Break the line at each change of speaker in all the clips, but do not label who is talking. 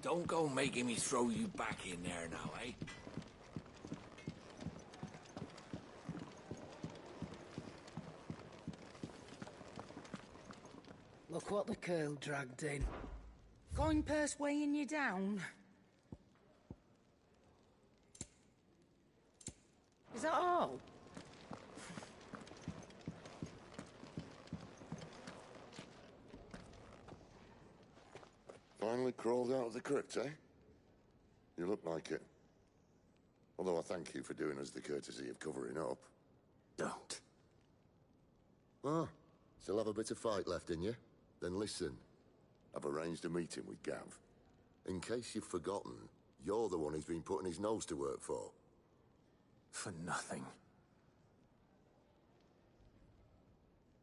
Don't go making me throw you back in there now, eh?
Look what the curl dragged in. Going purse weighing you down? Is that all?
Finally crawled out of the crypt, eh? You look like it. Although I thank you for doing us the courtesy of covering up.
Don't.
Ah, still have a bit of fight left in you? Then listen. I've arranged a meeting with Gav. In case you've forgotten, you're the one he's been putting his nose to work for.
For nothing.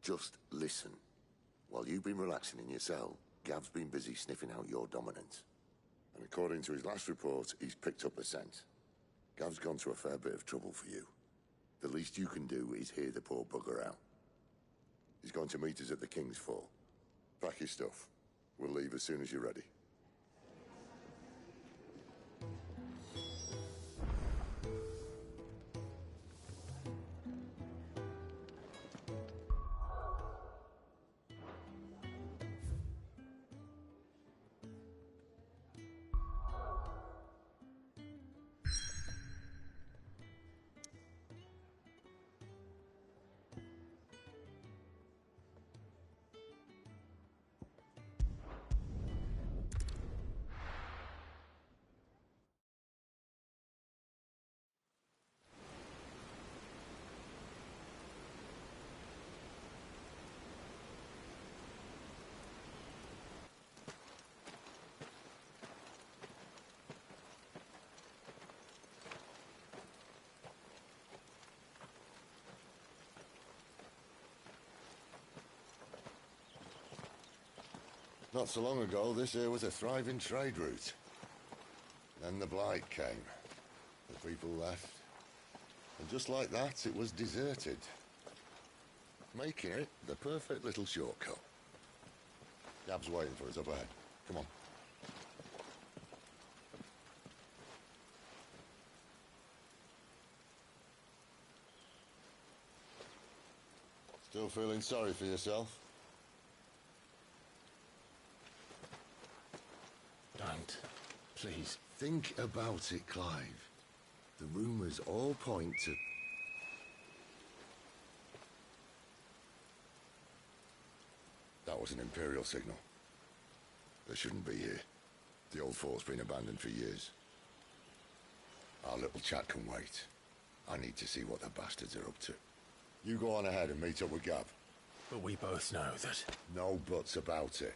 Just listen. While you've been relaxing in your cell, Gav's been busy sniffing out your dominance. And according to his last report, he's picked up a scent. Gav's gone to a fair bit of trouble for you. The least you can do is hear the poor bugger out. He's going to meet us at the King's Fall. Pack your stuff. We'll leave as soon as you're ready. Not so long ago, this here was a thriving trade route. Then the Blight came. The people left. And just like that, it was deserted. Making it the perfect little shortcut. Gab's waiting for us up ahead. Come on. Still feeling sorry for yourself?
Don't. Please.
Think about it, Clive. The rumours all point to... That was an Imperial signal. They shouldn't be here. The old fort's been abandoned for years. Our little chat can wait. I need to see what the bastards are up to. You go on ahead and meet up with Gav.
But we both know that...
No buts about it.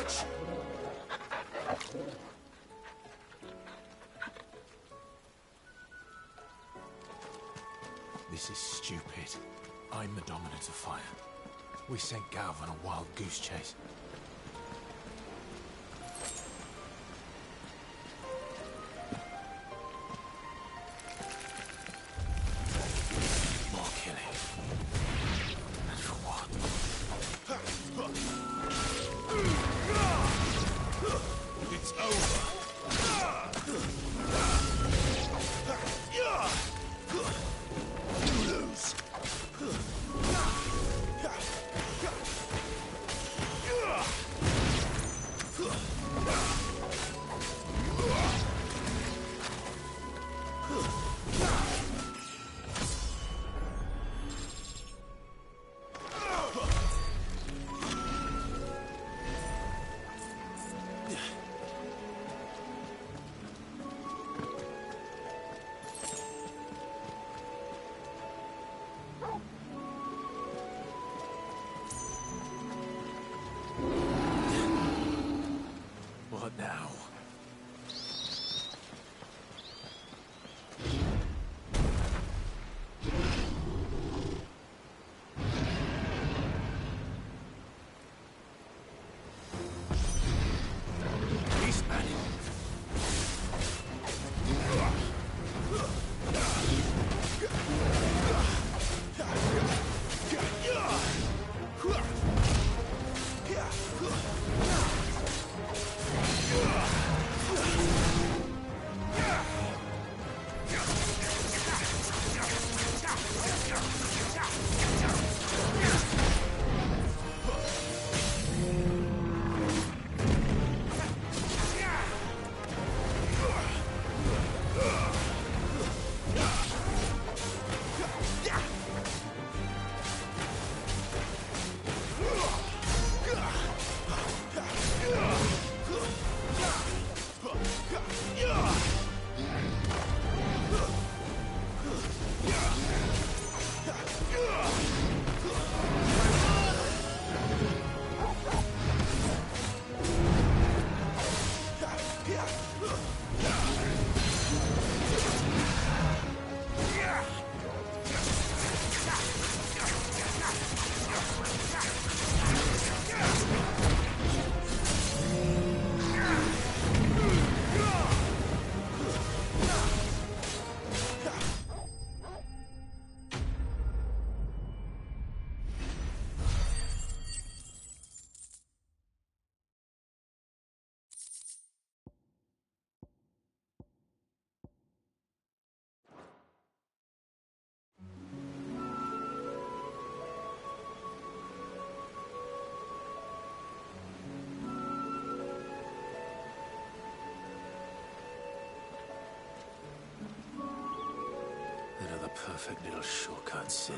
bitch! This is stupid. I'm the dominant of fire. We sent Gav on a wild goose chase. More killing. And for what? It's over. You lose. What now? Beastman. Another perfect little shortcut, Sid.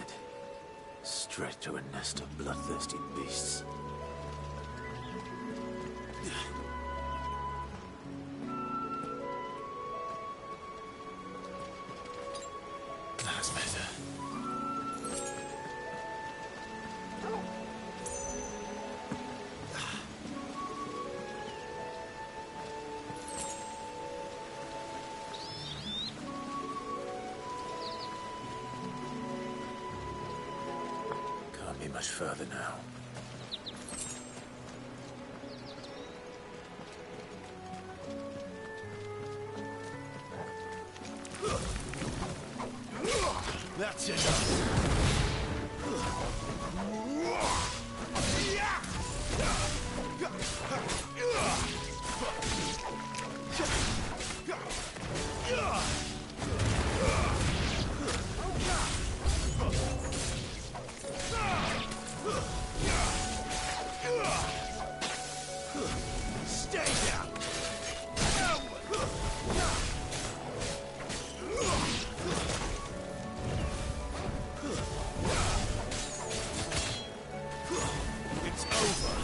Straight to a nest of bloodthirsty beasts. That's better. Can't be much further now. That's enough. Stay down. It's over.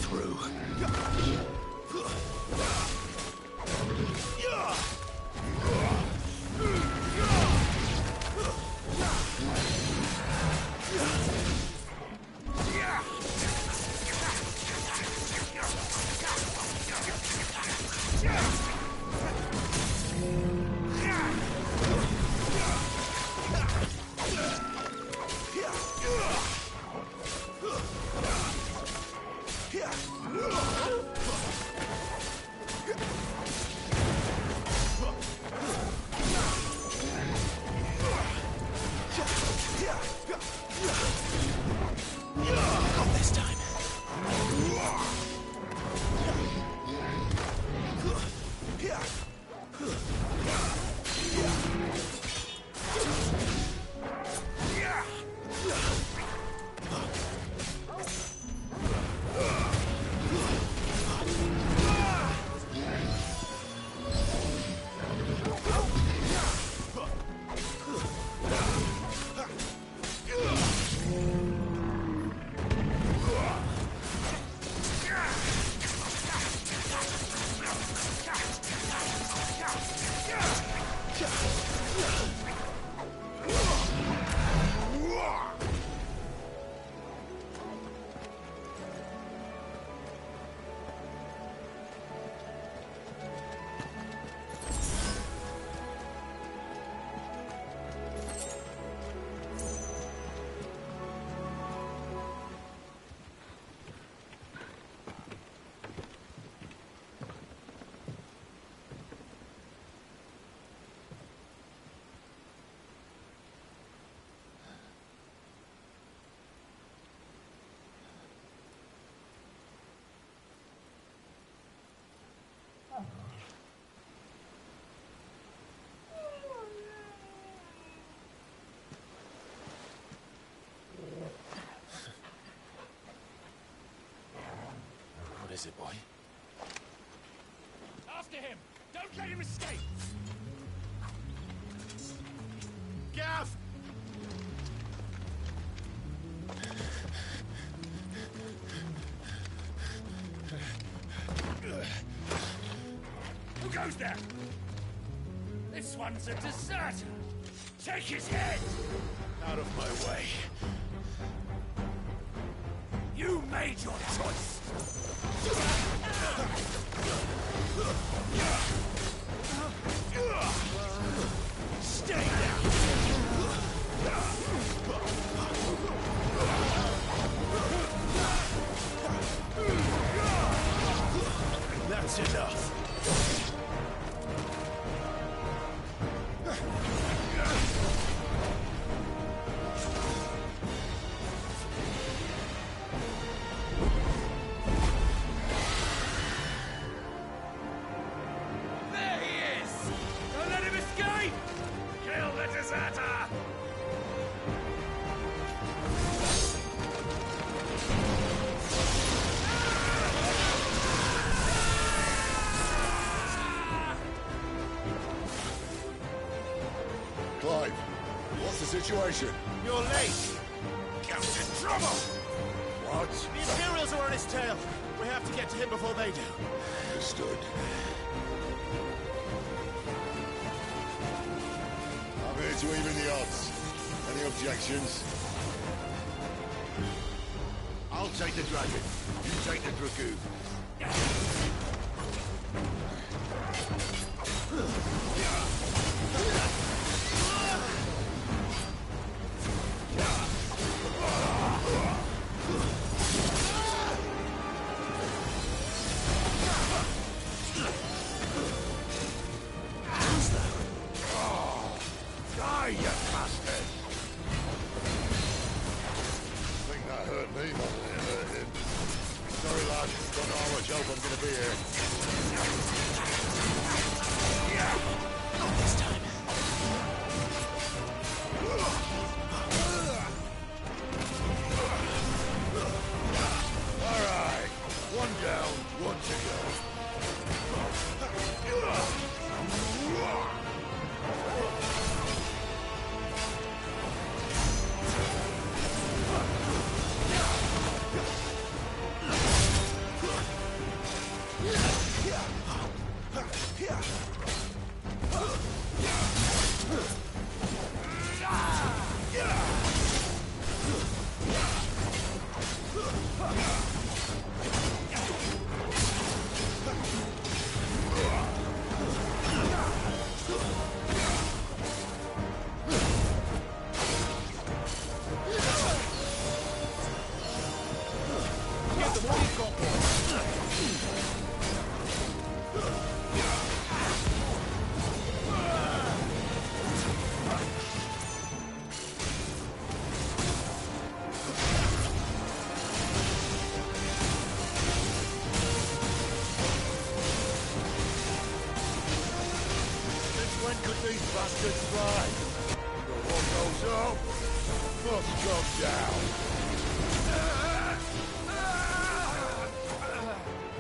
through. What is it, boy?
After him! Don't let him escape! Gav! Who goes there? This one's a deserter! Take his head! Out of my way. You made your choice! Stay down! That's enough!
Clive, what's the situation?
You're late! Captain Trouble!
What?
The Imperials are on his tail! We have to get to him before they do.
Understood. I'm here to even the odds. Any objections? I'll take the dragon. You take the dragoon. Die, you bastard! I think that hurt me more than it hurt him. Sorry, lad. Don't know how much help I'm gonna be here.
Not this time.
All right. One down, one to go.
We've got one.
When could these bastards fly? But what goes up must come down.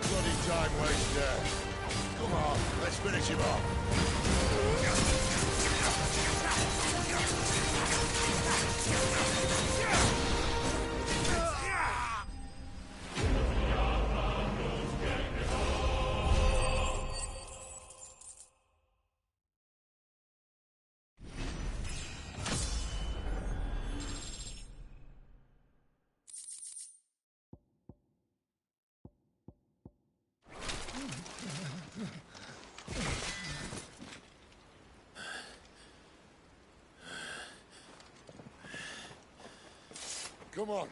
Bloody time waster. Come on, let's finish him off. Come on.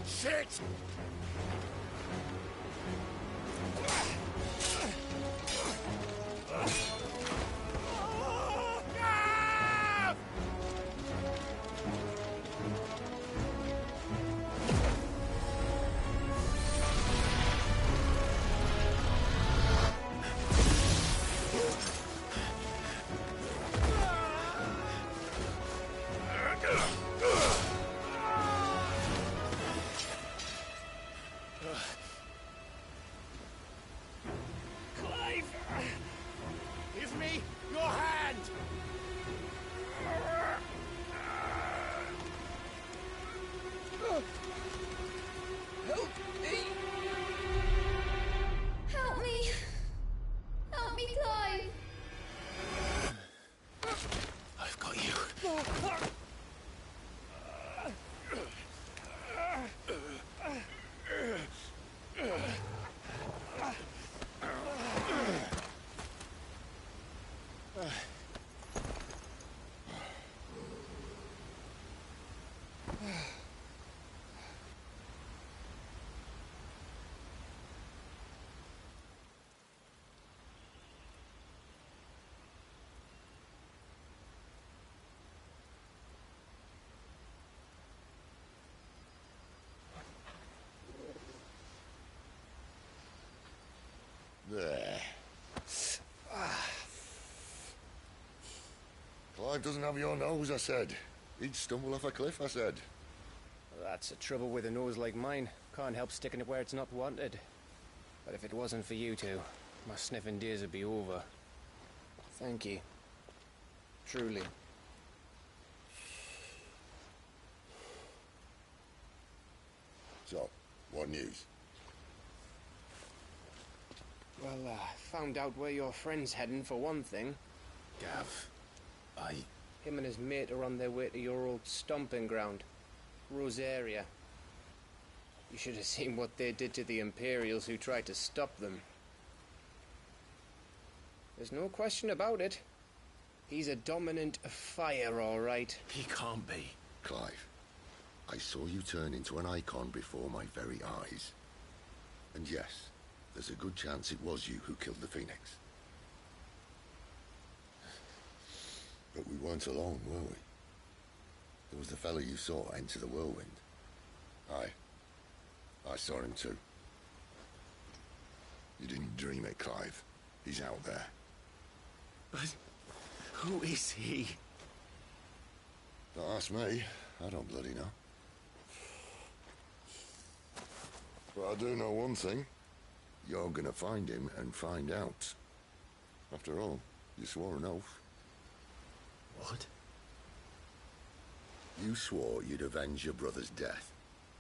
Shit! Give me your hand! Help me!
Help me! Help me, Clive!
I've got you.
There. Clive doesn't have your nose, I said. He'd stumble off a cliff, I said.
That's the trouble with a nose like mine. Can't help sticking it where it's not wanted. But if it wasn't for you two, my sniffing days would be over. Thank you. Truly.
So, what news?
Well, found out where your friend's heading, for one thing.
Gav,
Him and his mate are on their way to your old stomping ground, Rosaria. You should have seen what they did to the Imperials who tried to stop them. There's no question about it. He's a dominant fire, all right.
he can't be.
Clive, I saw you turn into an icon before my very eyes. And yes, there's a good chance it was you who killed the Phoenix. But we weren't alone, were we? There was the fellow you saw enter the whirlwind. I saw him too. You didn't dream it, Clive. He's out there.
But who is he?
Don't ask me. I don't bloody know. But I do know one thing. You're gonna find him and find out. After all, you swore an oath.
What?
You swore you'd avenge your brother's death.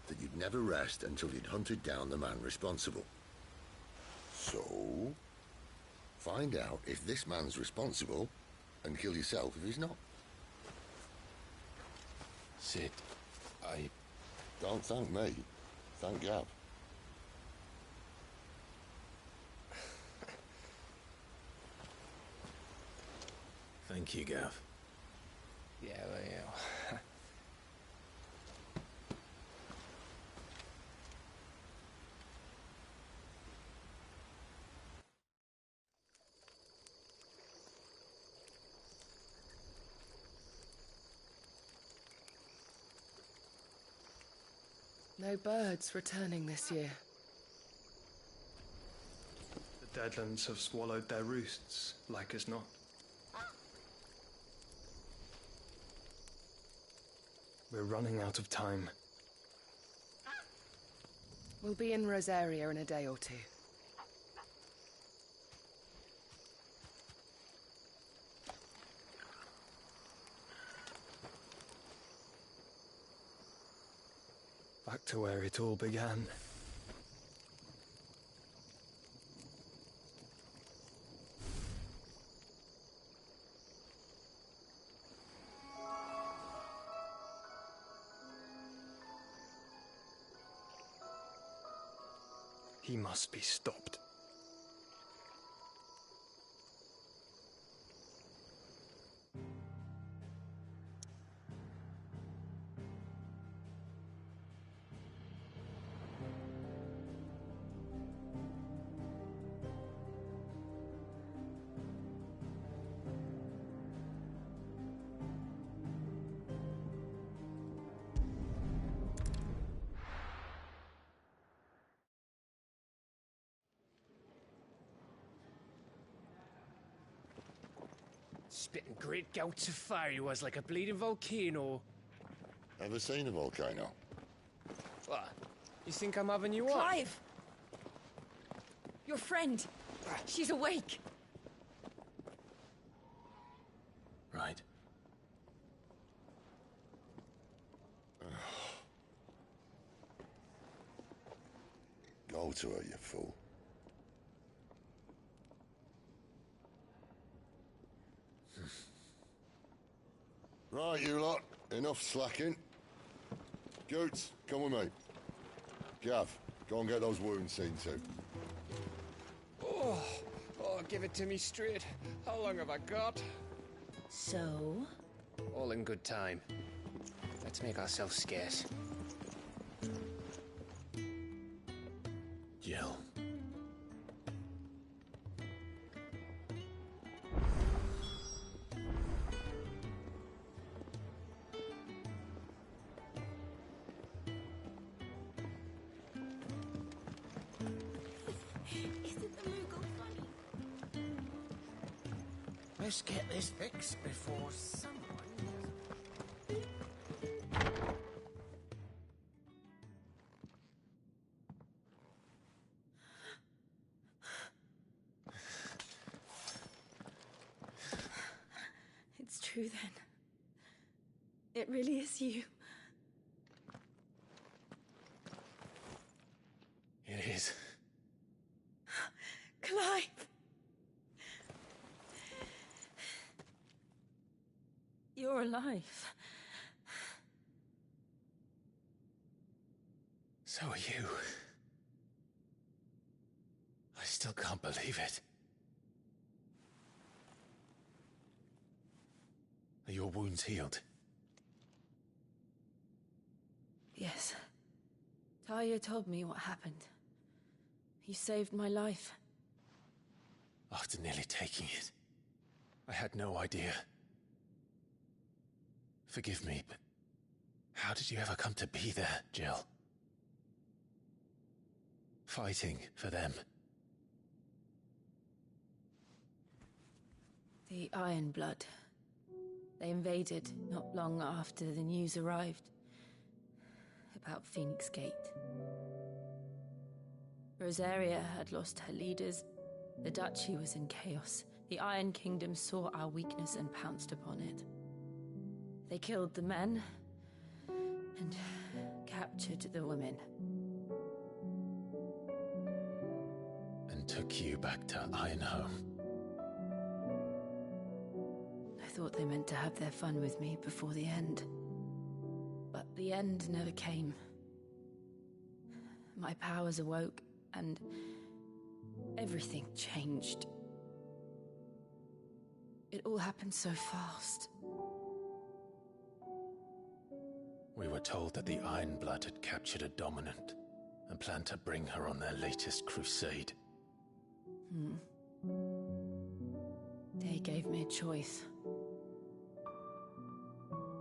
That you'd never rest until you'd hunted down the man responsible. So, Find out if this man's responsible, and kill yourself if he's not.
Sid, I...
Don't thank me. Thank Gav.
Thank you, Gav.
Yeah, well.
No birds returning this year.
The Deadlands have swallowed their roosts, like as not. We're running out of time.
We'll be in Rosaria in a day or two.
Back to where it all began. He must be stopped.
Spitting great gouts of fire he was, like a bleeding volcano.
Ever seen a volcano?
What? You think I'm having you on?
Clive! Your friend. She's awake.
Right.
Go to her, you fool. Right, you lot. Enough slacking. Goots, come with me. Gav, go and get those wounds seen to.
Oh, give it to me straight. How long have I got?
So?
All in good time. Let's make ourselves scarce.
Jill.
Let's get this fixed before someone...
It's true then. It really is you.
It is.
Clive! You're alive.
So are you. I still can't believe it. Are your wounds healed?
Yes. Talia told me what happened. You saved my life.
After nearly taking it, I had no idea. Forgive me, but how did you ever come to be there, Jill? Fighting for them.
The Iron Blood. They invaded not long after the news arrived about Phoenix Gate. Rosaria had lost her leaders. The Duchy was in chaos. The Iron Kingdom saw our weakness and pounced upon it. They killed the men and captured the women.
And took you back to Ironhome.
thought they meant to have their fun with me before the end. But the end never came. My powers awoke, and everything changed. It all happened so fast.
We were told that the Ironblood had captured a dominant and planned to bring her on their latest crusade.
They gave me a choice.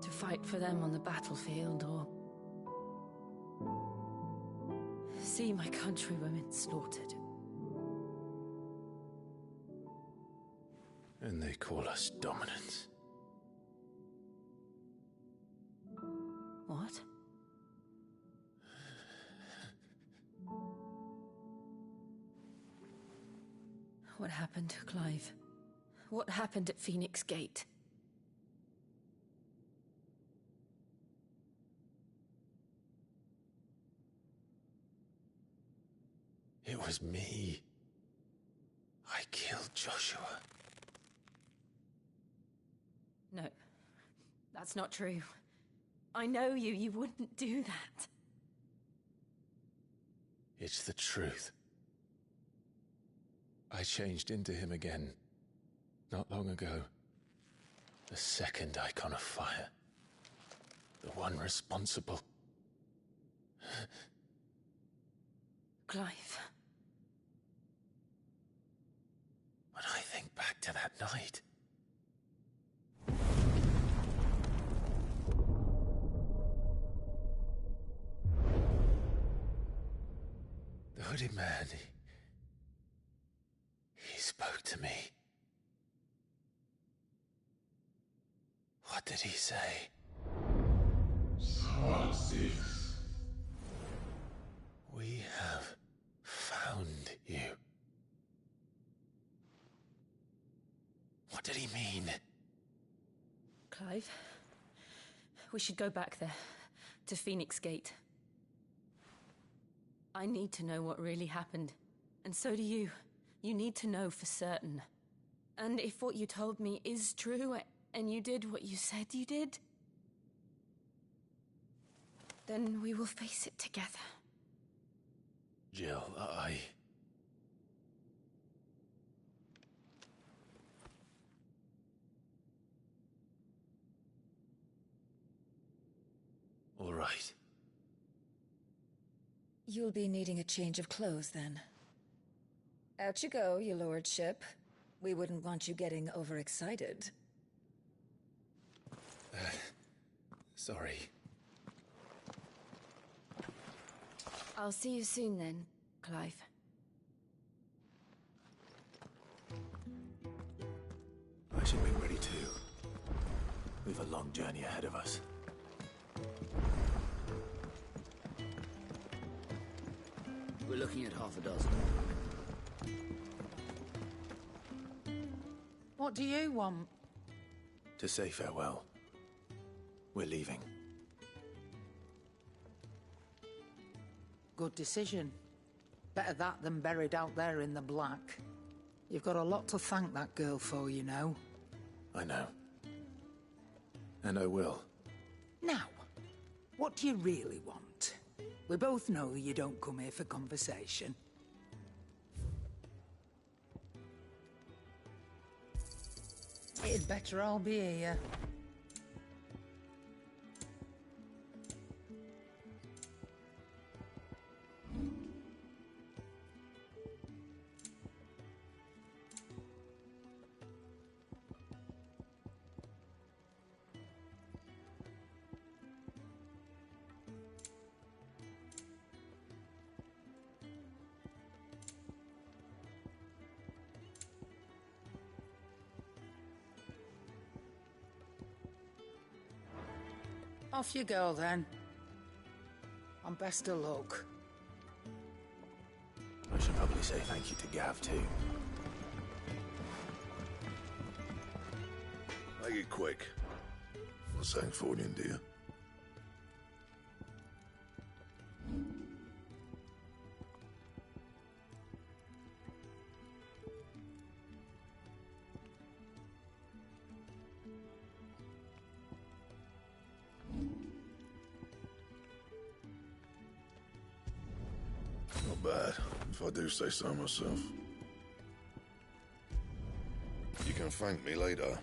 To fight for them on the battlefield, or see my countrywomen slaughtered.
And they call us dominants.
What? What happened, Clive? What happened at Phoenix Gate?
It was me. I killed Joshua.
No, that's not true. I know you. You wouldn't do that.
It's the truth. I changed into him again, not long ago. The second icon of fire. The one responsible.
Clive.
When I think back to that night... The hooded man, he spoke to me. What did he say?
Smart 6.
We have found you. What did he mean?
Clive, we should go back there, to Phoenix Gate. I need to know what really happened, and so do you. You need to know for certain. And if what you told me is true, and you did what you said you did, then we will face it together.
Jill, All right.
You'll be needing a change of clothes, then. Out you go, your lordship. We wouldn't want you getting overexcited.
Sorry.
I'll see you soon then, Clive.
I should be ready too. We've a long journey ahead of us.
We're looking at half a dozen. What do you want?
To say farewell. We're leaving.
Good decision. Better that than buried out there in the black. You've got a lot to thank that girl for, you know.
I know. And I will.
Now, what do you really want? We both know you don't come here for conversation. It'd better all be here. Off you go, then. And best of luck.
I should probably say thank you to Gav, too.
Make it quick. Not saying for you, dear. Not bad, if I do say so myself. You can thank me later.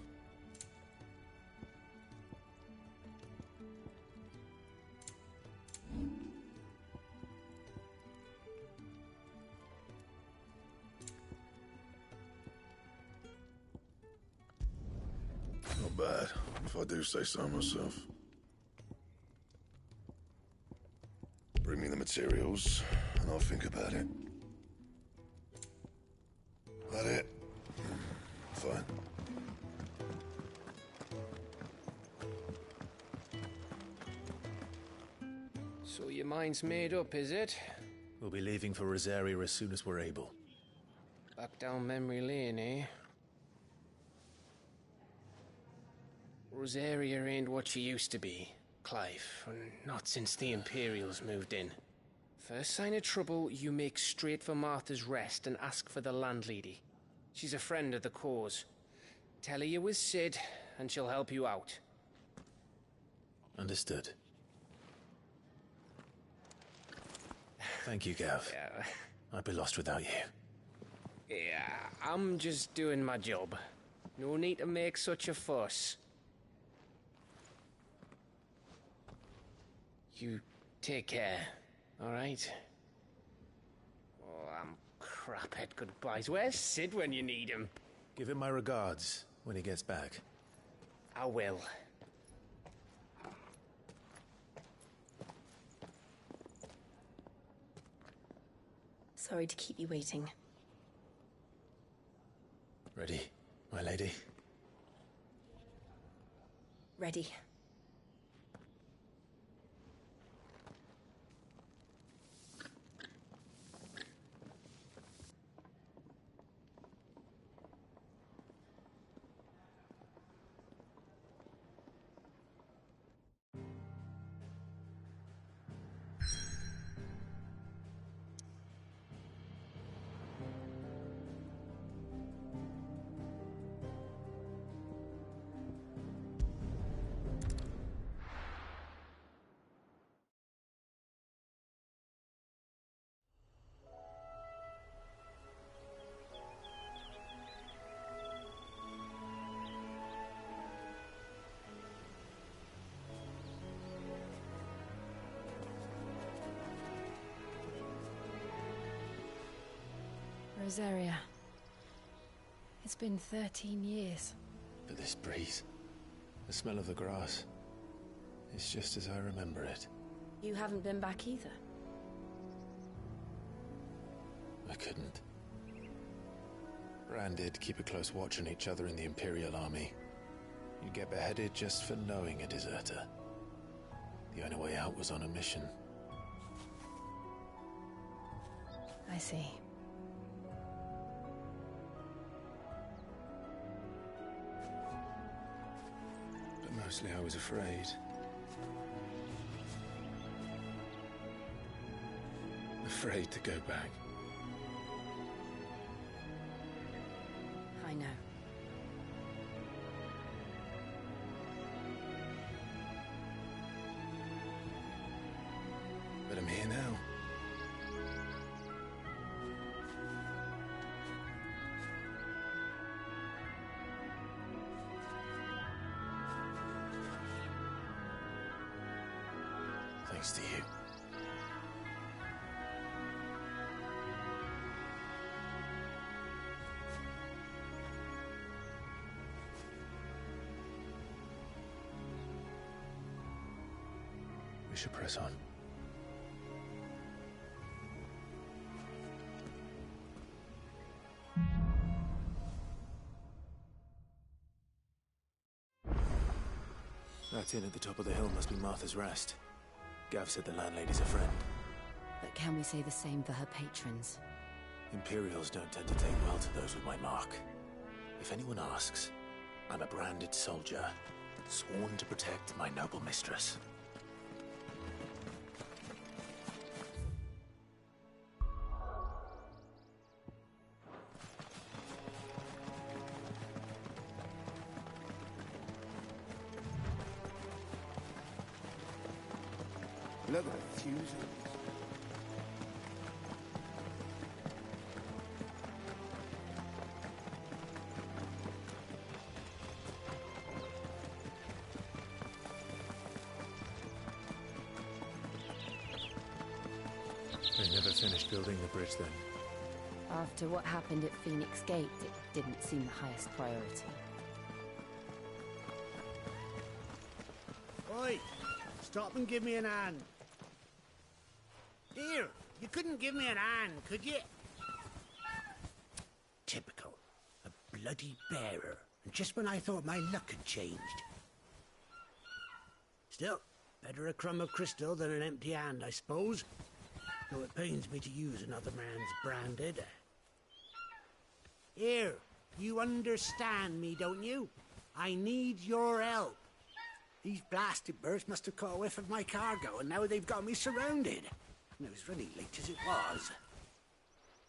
Not bad, if I do say so myself. Bring me the materials, and I'll think about it. That it? Fine.
So your mind's made up, is it?
We'll be leaving for Rosaria as soon as we're able.
Back down memory lane, eh? Rosaria ain't what she used to be, Clive. Not since the Imperials moved in. First sign of trouble, you make straight for Martha's Rest and ask for the landlady. She's a friend of the cause. Tell her you was Sid, and she'll help you out.
Understood. Thank you, Gav.
Yeah.
I'd be lost without you.
Yeah, I'm just doing my job. No need to make such a fuss. You take care, all right? Oh, I'm crap at goodbyes. Where's Sid when you need him?
Give him my regards when he gets back.
I will.
Sorry to keep you waiting.
Ready, my lady?
Ready. Rosaria. It's been 13 years.
But this breeze, the smell of the grass, it's just as I remember it.
You haven't been back either.
I couldn't. Rand did keep a close watch on each other in the Imperial Army. You'd get beheaded just for knowing a deserter. The only way out was on a mission.
I see.
But mostly I was afraid. Afraid to go back.
I know.
But I'm here now. Thanks to you. We should press on. That inn at the top of the hill must be Martha's Rest. Gav said the landlady's a friend.
But can we say the same for her patrons?
Imperials don't tend to take well to those with my mark. If anyone asks, I'm a branded soldier, sworn to protect my noble mistress.
Look at the fusion.
They never finished building the bridge then.
After what happened at Phoenix Gate, it didn't seem the highest priority.
Oi! Stop and give me an hand. Here, you couldn't give me an hand, could you? Typical. A bloody bearer. And just when I thought my luck had changed. Still, better a crumb of crystal than an empty hand, I suppose. Though it pains me to use another man's branded. Here, you understand me, don't you? I need your help. These blasted birds must have caught a whiff of my cargo, and now they've got me surrounded. And it was really late as it was.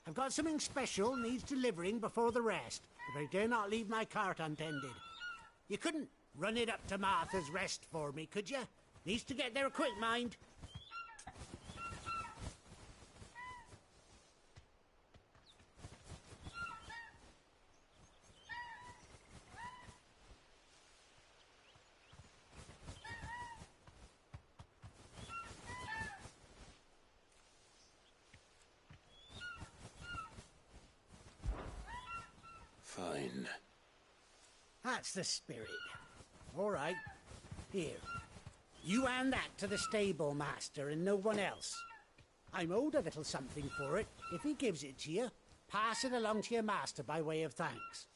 I've got something special needs delivering before the rest, but I dare not leave my cart untended. You couldn't run it up to Martha's Rest for me, could you? Needs to get there quick, mind.
Fine.
That's the spirit. All right. Here. You hand that to the stable master and no one else. I'm owed a little something for it. If he gives it to you, pass it along to your master by way of thanks.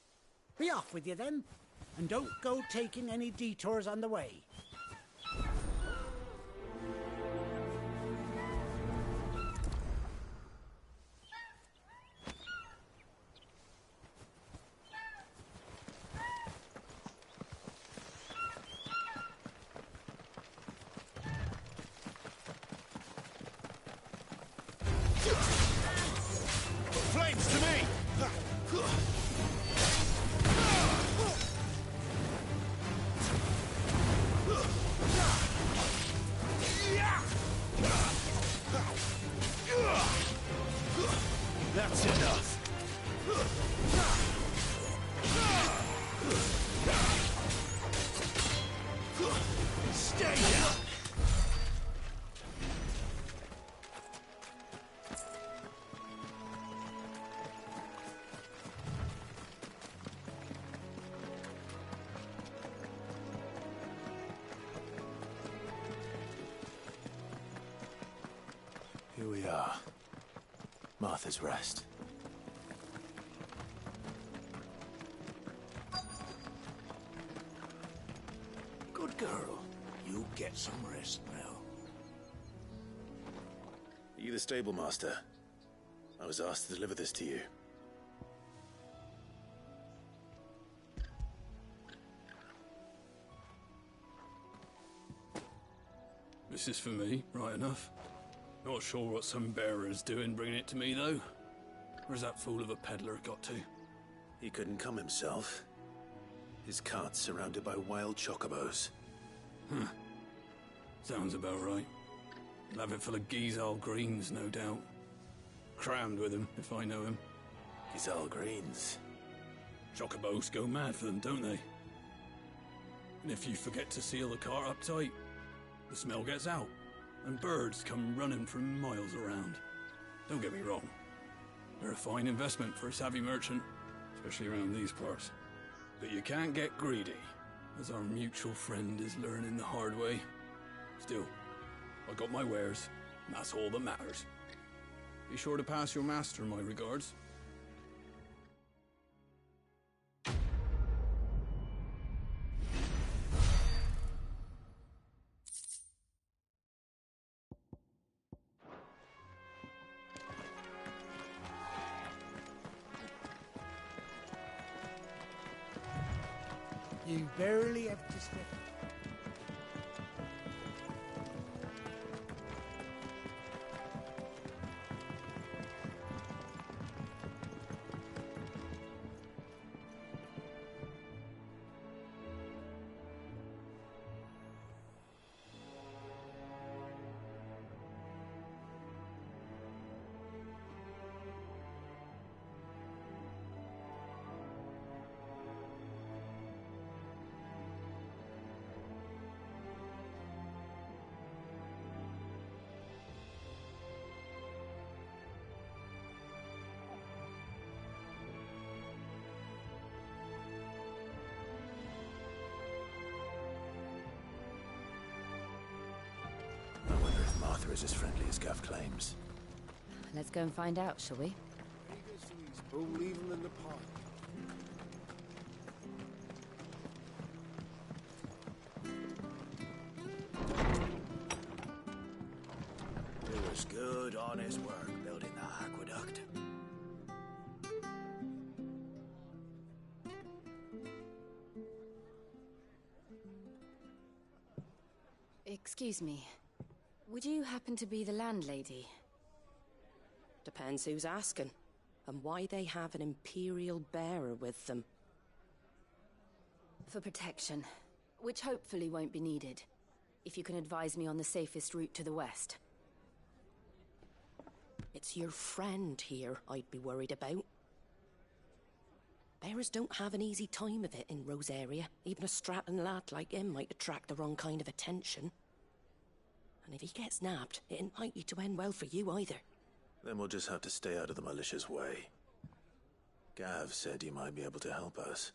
Be off with you then, and don't go taking any detours on the way.
Flames to me!
That's enough.
Stay down!
Here we are. Martha's Rest.
Good girl. You get some rest now.
Are you the stable master? I was asked to deliver this to you.
This is for me, right enough. Not sure what some bearer's doing bringing it to me, though. Where's that fool of a peddler got to?
He couldn't come himself. His cart's surrounded by wild chocobos.
Sounds about right. He'll have it full of Gizal greens, no doubt. Crammed with him, if I know him.
Gizal greens.
Chocobos go mad for them, don't they? And if you forget to seal the cart up tight, the smell gets out, and birds come running from miles around. Don't get me wrong. They're a fine investment for a savvy merchant, especially around these parts. But you can't get greedy, as our mutual friend is learning the hard way. Still, I got my wares, and that's all that matters. Be sure to pass your master my regards.
You barely have to step.
Martha is as friendly as Gav claims.
Let's go and find out, shall we?
We'll leave them in the park.
It was good, honest work building that aqueduct.
Excuse me. Would you happen to be the landlady?
Depends who's asking, and why they have an Imperial bearer with them.
For protection, which hopefully won't be needed. If you can advise me on the safest route to the west.
It's your friend here I'd be worried about. Bearers don't have an easy time of it in Rosaria. Even a Stratton lad like him might attract the wrong kind of attention. And if he gets nabbed, it ain't likely to end well for you either.
Then we'll just have to stay out of the malicious way. Gav said you might be able to help us.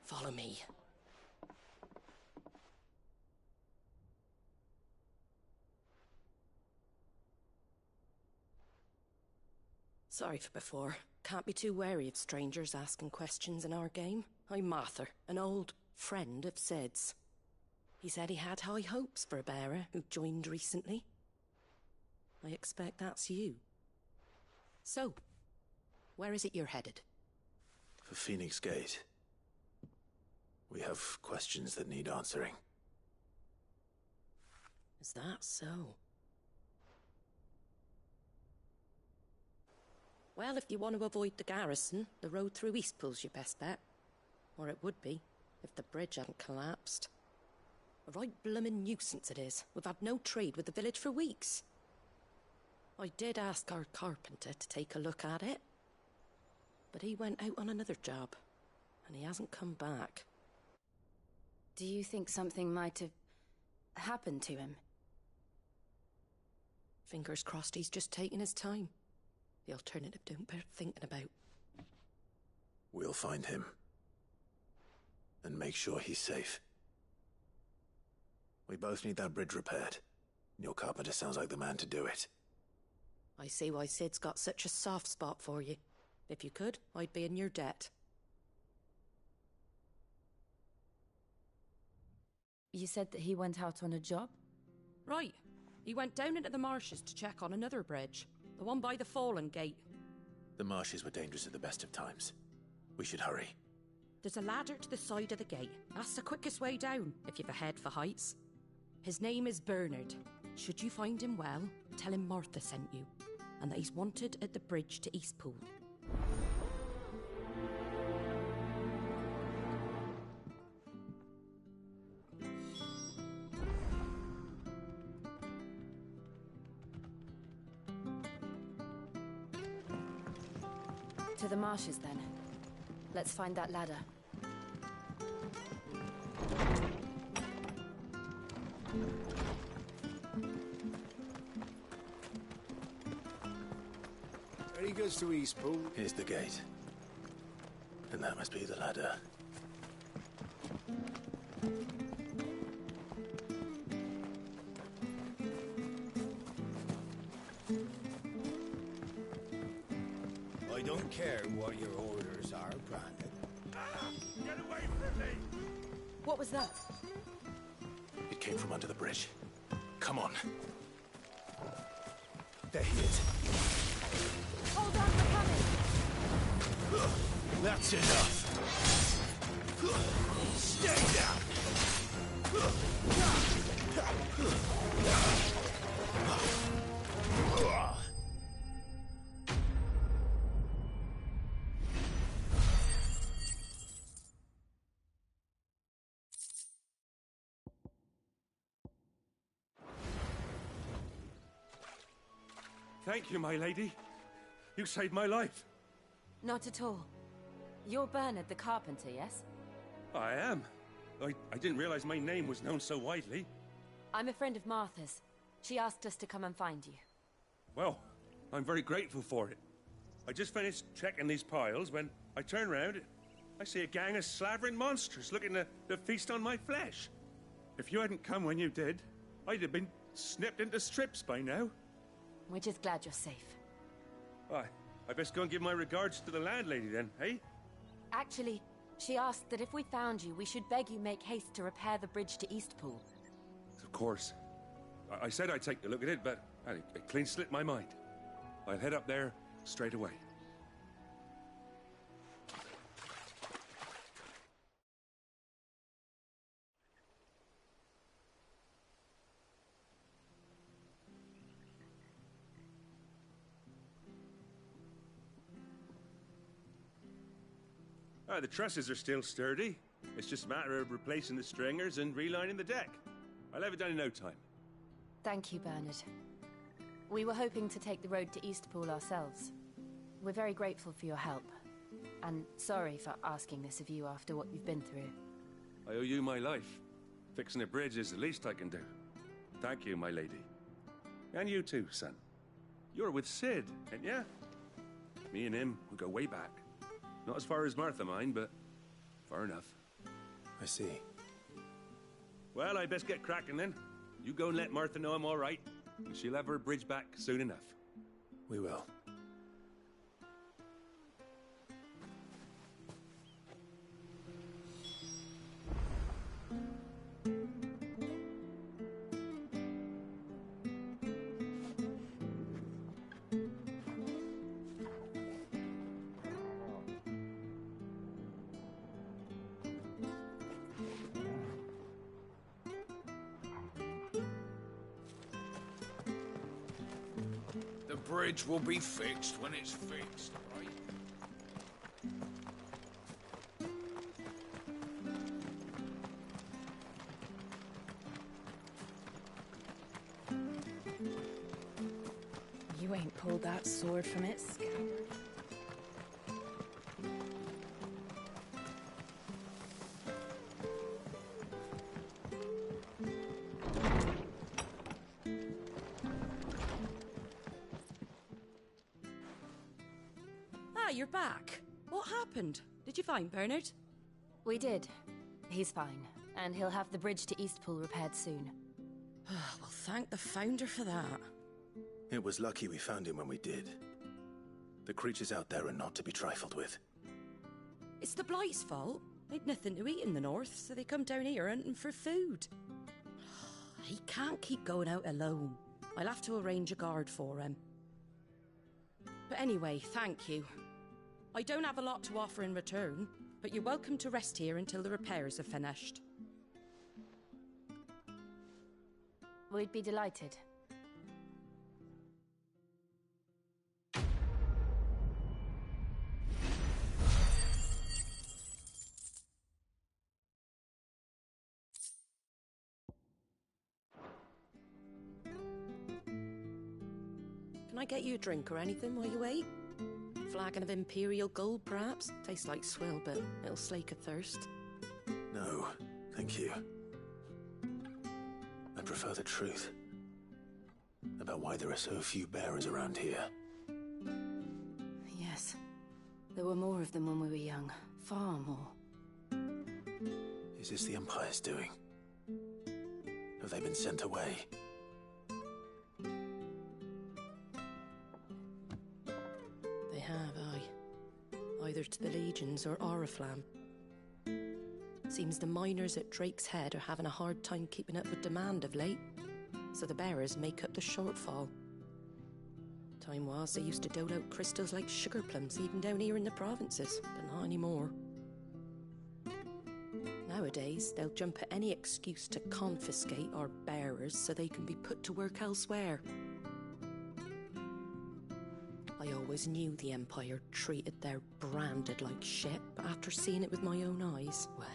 Follow me. Sorry for before. Can't be too wary of strangers asking questions in our game. I'm Martha, an old friend of Sid's. He said he had high hopes for a bearer who joined recently. I expect that's you. So, where is it you're headed?
For Phoenix Gate. We have questions that need answering.
Is that so? Well, if you want to avoid the garrison, the road through Eastpool's your best bet. Or it would be, if the bridge hadn't collapsed. A right bloomin' nuisance it is. We've had no trade with the village for weeks. I did ask our carpenter to take a look at it. But he went out on another job, and he hasn't come back.
Do you think something might have happened to him?
Fingers crossed he's just taking his time. The alternative don't bear thinking about.
We'll find him. And make sure he's safe. We both need that bridge repaired. Your carpenter sounds like the man to do it.
I see why Sid's got such a soft spot for you. If you could, I'd be in your debt.
You said that he went out on a job?
Right. He went down into the marshes to check on another bridge. The one by the Fallen Gate.
The marshes were dangerous at the best of times. We should hurry.
There's a ladder to the side of the gate. That's the quickest way down, if you've a head for heights. His name is Bernard. Should you find him well, tell him Martha sent you, and that he's wanted at the bridge to Eastpool.
To the marshes, then. Let's find that ladder.
Ready goes to Eastpool.
Here's the gate. And that must be the ladder.
I don't care what your orders are, Brandon.
Get away from me!
What was that?
It came from under the bridge. Come on. They're hit.
Hold on, we're coming!
That's enough! Stay down!
Thank you, my lady. You saved my life.
Not at all. You're Bernard the carpenter, yes?
I am. I didn't realize my name was known so widely.
I'm a friend of Martha's. She asked us to come and find you.
Well, I'm very grateful for it. I just finished checking these piles when I turn around. I see a gang of slavering monsters looking to feast on my flesh. If you hadn't come when you did, I'd have been snipped into strips by now.
We're just glad you're safe.
I best go and give my regards to the landlady then, eh?
Actually, she asked that if we found you, we should beg you make haste to repair the bridge to Eastpool.
Of course. I said I'd take a look at it, but it clean slipped my mind. I'll head up there straight away. The trusses are still sturdy. It's just a matter of replacing the stringers and relining the deck. I'll have it done in no time.
Thank you, Bernard. We were hoping to take the road to Eastpool ourselves. We're very grateful for your help. And sorry for asking this of you after what you've been through.
I owe you my life. Fixing a bridge is the least I can do. Thank you, my lady. And you too, son. You're with Sid, ain't ya? Me and him, we go way back. Not as far as Martha, mind, but far enough.
I see.
Well, I best get cracking then. You go and let Martha know I'm all right, and she'll have her bridge back soon enough.
We will.
The bridge will be fixed when it's fixed, right?
You ain't pulled that sword from its scabbard.
You're back. What happened? Did you find Bernard?
We did. He's fine, and he'll have the bridge to Eastpool repaired soon.
Well, thank the Founder for that.
It was lucky we found him when we did. The creatures out there are not to be trifled with.
It's the Blight's fault. They'd nothing to eat in the north, so they come down here hunting for food. He can't keep going out alone. I'll have to arrange a guard for him. But anyway, thank you. I don't have a lot to offer in return, but you're welcome to rest here until the repairs are finished.
We'd be delighted.
Can I get you a drink or anything while you wait? Flagon of Imperial Gold, perhaps? Tastes like swill, but it'll slake a thirst.
No, thank you. I prefer the truth. About why there are so few bearers around here.
Yes. There were more of them when we were young. Far more.
Is this the Empire's doing? Have they been sent away?
They have, aye. Either to the Legions or Oriflamme. Seems the miners at Drake's Head are having a hard time keeping up with demand of late, so the bearers make up the shortfall. Time was they used to dole out crystals like sugar plums even down here in the provinces, but not anymore. Nowadays, they'll jump at any excuse to confiscate our bearers so they can be put to work elsewhere. I always knew the Empire treated their branded like shit, but after seeing it with my own eyes, well...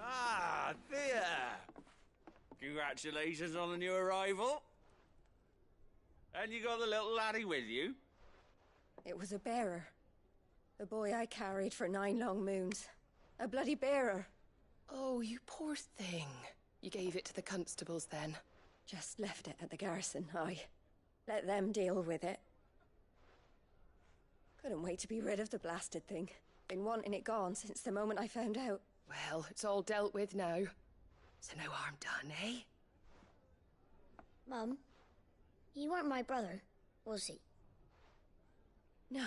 Ah, Thea! Congratulations on the new arrival. And you got the little laddie with you?
It was a bearer. The boy I carried for 9 long moons. A bloody bearer.
Oh, you poor thing. You gave it to the constables then?
Just left it at the garrison, aye. Let them deal with it. Couldn't wait to be rid of the blasted thing. Been wanting it gone since the moment I found out.
Well, it's all dealt with now. So no harm done, eh?
Mum, he weren't my brother, was he?
No.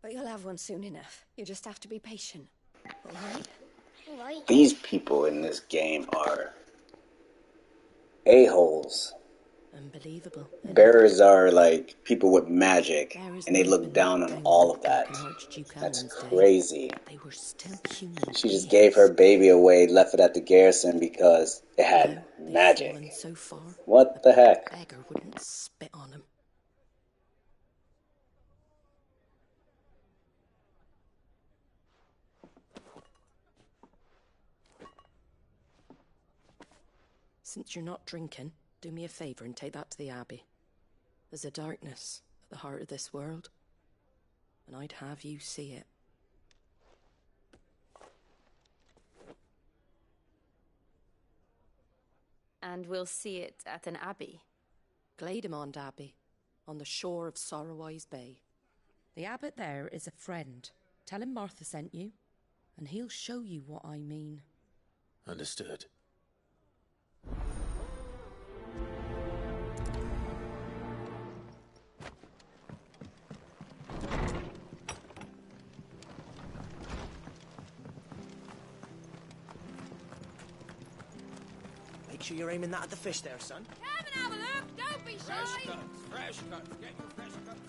But you'll have one soon enough. You just have to be patient. Alright?
Alright.
These people in this game are a-holes.
Unbelievable.
Bearers are like people with magic, and they look down on all of that. That's crazy.
They were still human.
She just gave her baby away, left it at the garrison because it had magic.
So far,
what the heck?
Beggar wouldn't spit on him. Since you're not drinking, do me a favour and take that to the Abbey. There's a darkness at the heart of this world, and I'd have you see it.
And we'll see it at an abbey.
Glademond Abbey, on the shore of Sorrowwise Bay. The abbot there is a friend. Tell him Martha sent you, and he'll show you what I mean.
Understood.
Make sure you're aiming that at the fish there, son.
Come and have a look, don't be shy!
Fresh cuts. Get your fresh cuts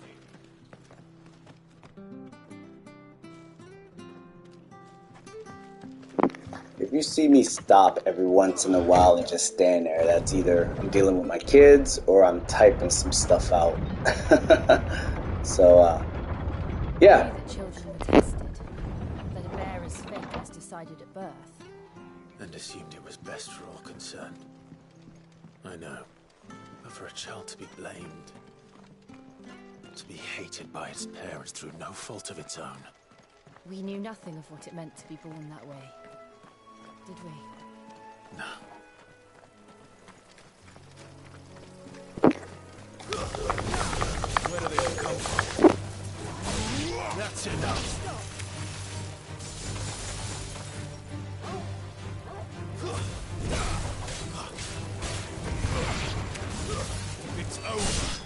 in.
If you see me stop every once in a while and just stand there, that's either I'm dealing with my kids or I'm typing some stuff out. So, yeah.
The children were tested. That a bearer's fate was decided at birth.
And assumed it was best for all concerned. I know. But for a child to be blamed, to be hated by its parents through no fault of its own.
We knew nothing of what it meant to be born that way. Did we?
No.
Where do they all come from? That's enough. It's over.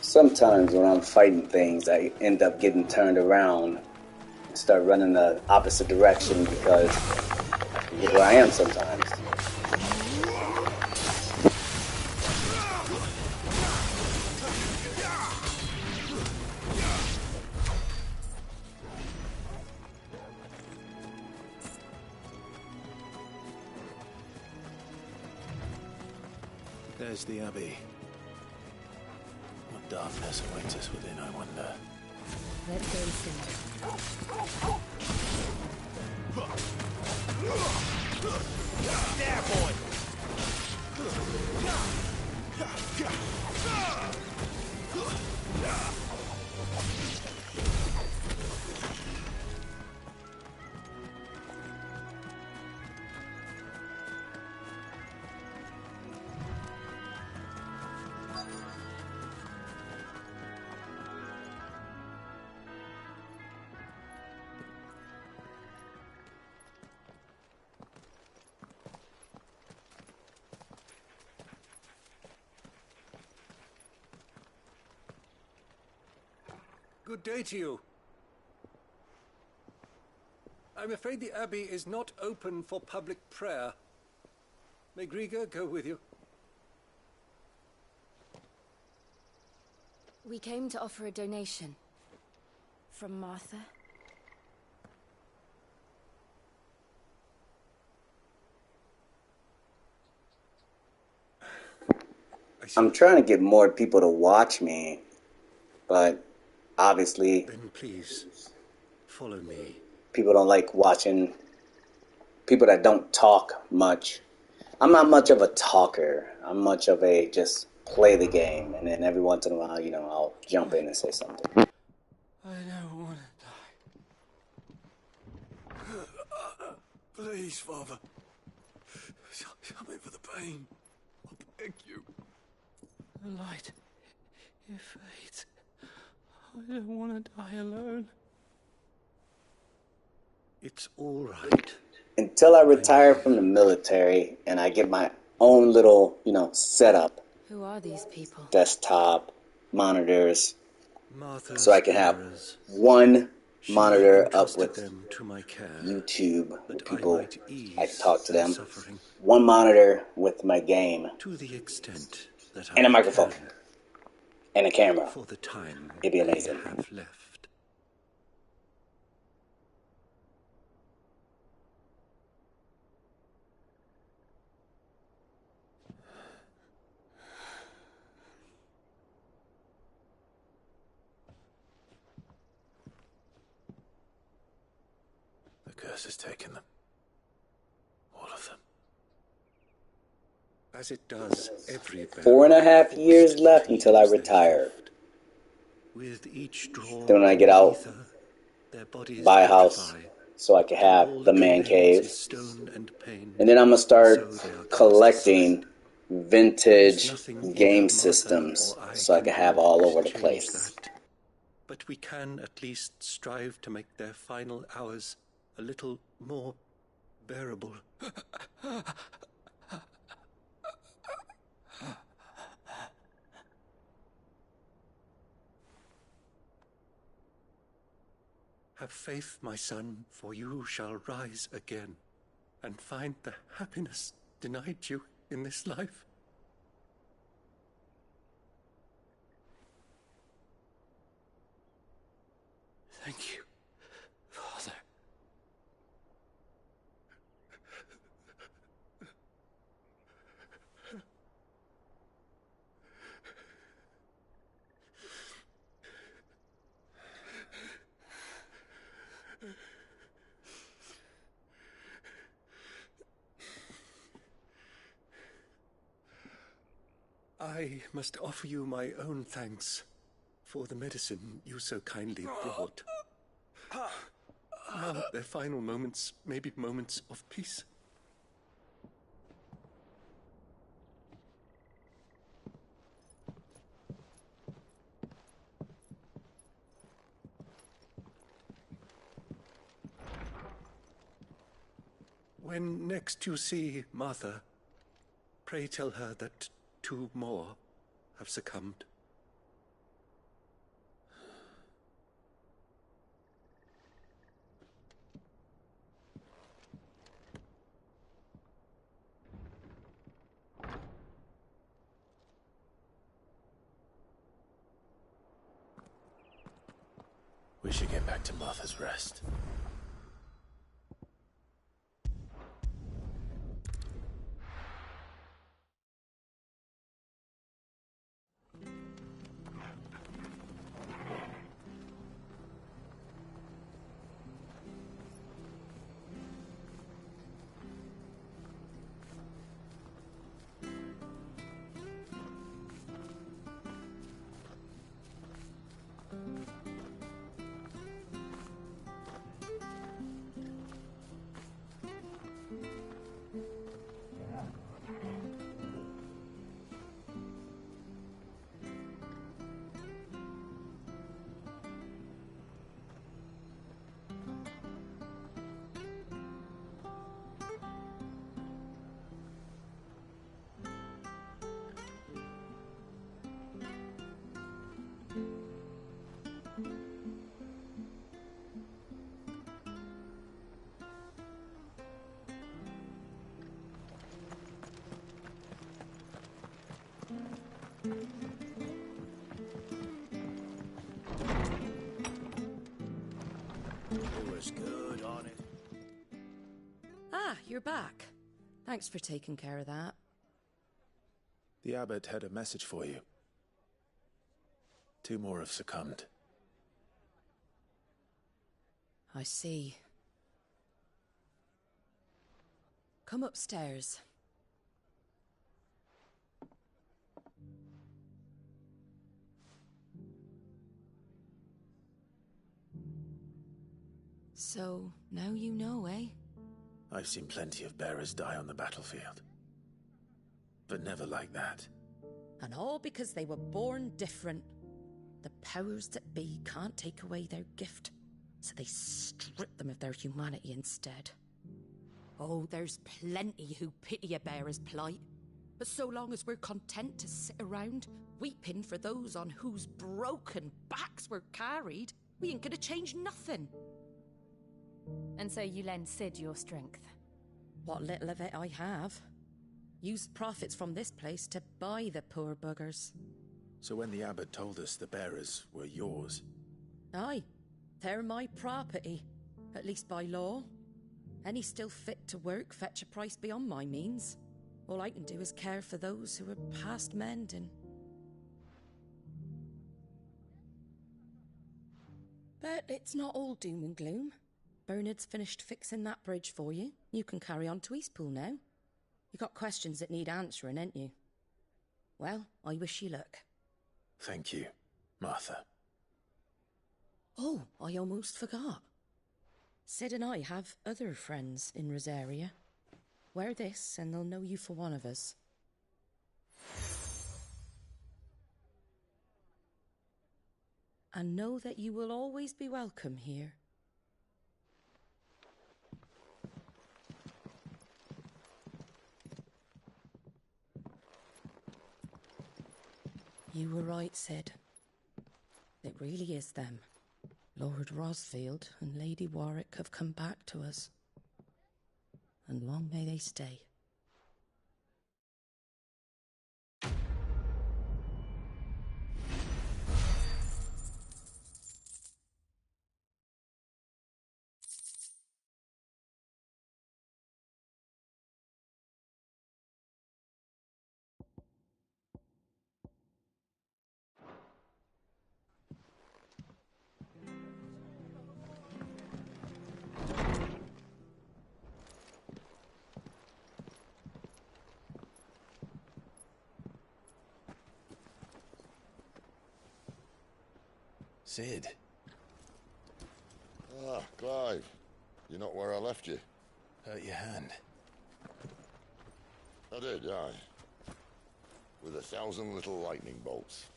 Sometimes when I'm fighting things, I end up getting turned around and start running the opposite direction because I forget where I am sometimes.
There's the Abbey. What darkness awaits us within, I wonder.
Let's go see.
There, boy! Good day to you.
I'm afraid the Abbey is not open for public prayer. May Griga go with you?
We came to offer a donation. From Martha.
I'm trying to get more people to watch me, but obviously...
Then please, follow me.
People don't like watching people that don't talk much. I'm not much of a talker. I'm much of a just play the game, and then every once in a while, you know, I'll jump in and say something.
I don't want to die. Please, Father. Help me for the pain. I beg you. The light. It fades. I don't want to die alone. It's all right.
Until I retire from the military and I get my own little, you know, setup.
Who are these people?
Desktop, monitors.
Martha's
so I can have one monitor up with
them to my care,
YouTube with people. I can
ease
talk to them.
suffering.
One monitor with my game.
To the extent that
And a
I
microphone.
can,
And a camera.
for the time
It'd be
they
amazing.
have left.
The curse has taken them. All of them.
As it does every
4.5 years left until I retire.
With each draw
Then when I get out,
ether, their bodies
buy a house
petrify.
so I can have the man
remains
cave.
is stone and pain.
And then I'm going to start
So they are
collecting vintage
nothing
game
either Martha
systems
or I
so I can have all over the
change
place.
that. But we can at least strive to make their final hours a little more bearable. Have faith, my son, for you shall rise again and find the happiness denied you in this life. Thank you, Father. I must offer you my own thanks for the medicine you so kindly brought. Now their final moments may be moments of peace. When next you see Martha, pray tell her that 2 more have succumbed.
We should get back to Martha's Rest.
was good, honest.
Ah, you're back. Thanks for taking care of that.
The abbot had a message for you. 2 more have succumbed.
I see. Come upstairs. So, now you know, eh?
I've seen plenty of bearers die on the battlefield. But never like that.
And all because they were born different. The powers that be can't take away their gift, so they strip them of their humanity instead. Oh, there's plenty who pity a bearer's plight. But so long as we're content to sit around, weeping for those on whose broken backs we're carried, we ain't gonna change nothing.
And so you lend Sid your strength?
What little of it I have. Used profits from this place to buy the poor buggers.
So when the abbot told us the bearers were yours...
Aye, they're my property, at least by law. Any still fit to work fetch a price beyond my means. All I can do is care for those who are past mending. But it's not all doom and gloom. Bernard's finished fixing that bridge for you. You can carry on to Eastpool now. You got questions that need answering, ain't you? Well, I wish you luck.
Thank you, Martha.
Oh, I almost forgot. Sid and I have other friends in Rosaria. Wear this and they'll know you for one of us. And know that you will always be welcome here. You were right, Sid. It really is them. Lord Rosfield and Lady Warwick have come back to us. And long may they stay.
Sid.
Ah, Clive. You're not where I left you.
Hurt your hand.
I did, aye. With 1,000 little lightning bolts.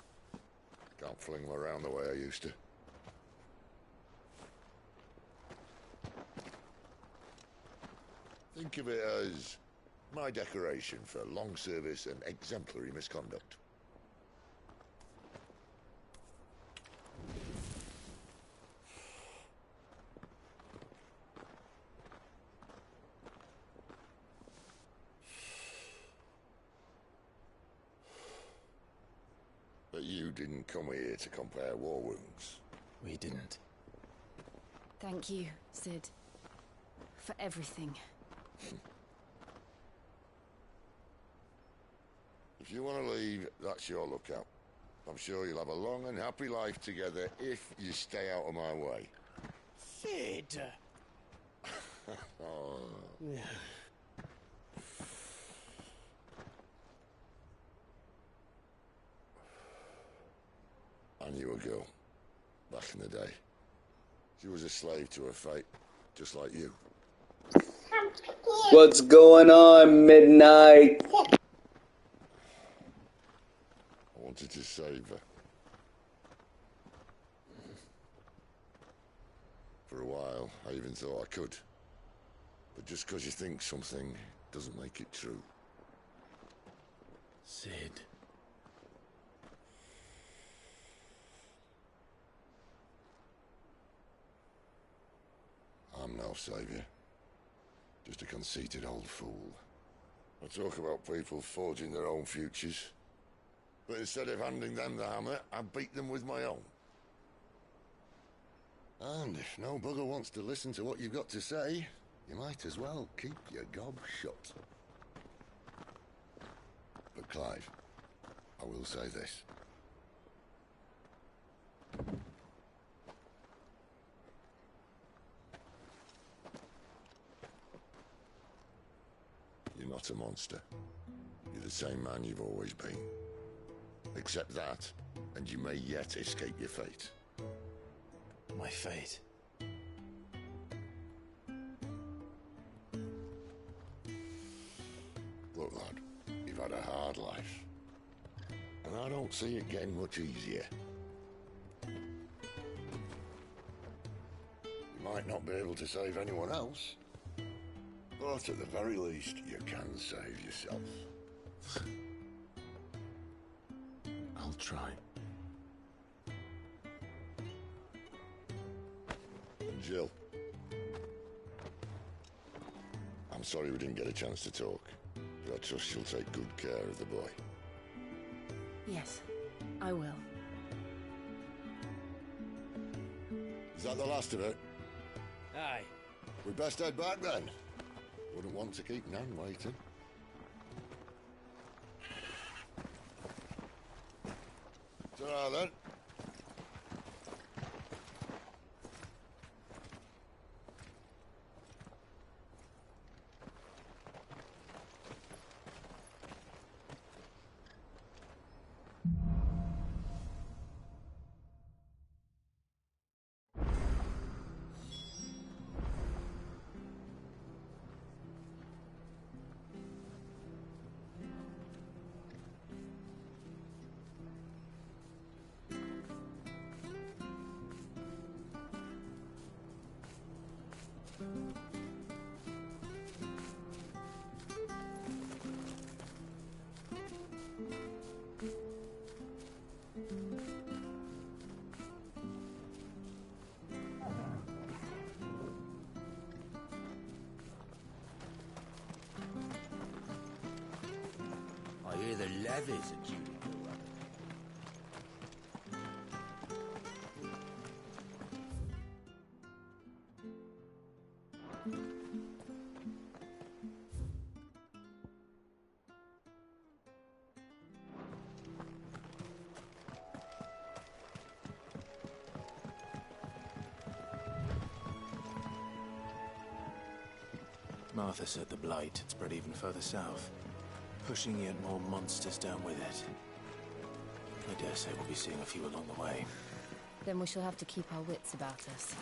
Can't fling them around the way I used to. Think of it as my decoration for long service and exemplary misconduct. But you didn't come here to compare war wounds.
We didn't.
Thank you, Sid. For everything.
If you want to leave, that's your lookout. I'm sure you'll have a long and happy life together if you stay out of my way.
Sid!
Oh. I knew a girl, back in the day. She was a slave to her fate, just like you.
What's going on, Midnight?
I wanted to save her. For a while, I even thought I could. But just because you think something doesn't make it true.
Sid.
I'm no savior. Just a conceited old fool. I talk about people forging their own futures. But instead of handing them the hammer, I beat them with my own. And if no bugger wants to listen to what you've got to say, you might as well keep your gob shut. But Clive, I will say this. You're not a monster. You're the same man you've always been. Accept that, and you may yet escape your fate.
My fate?
Look, lad, you've had a hard life. And I don't see it getting much easier. You might not be able to save anyone else, but at the very least, you can save yourself.
I'll try.
And Jill, I'm sorry we didn't get a chance to talk, but I trust you'll take good care of the boy.
Yes, I will.
Is that the last of it?
Aye.
We best head back then. Wouldn't want to keep Nan waiting. Ta-ra then.
I hear the levies are due to go up.
Martha said the blight had spread even further south, pushing yet more monsters down with it. I dare say we'll be seeing a few along the way.
Then we shall have to keep our wits about us.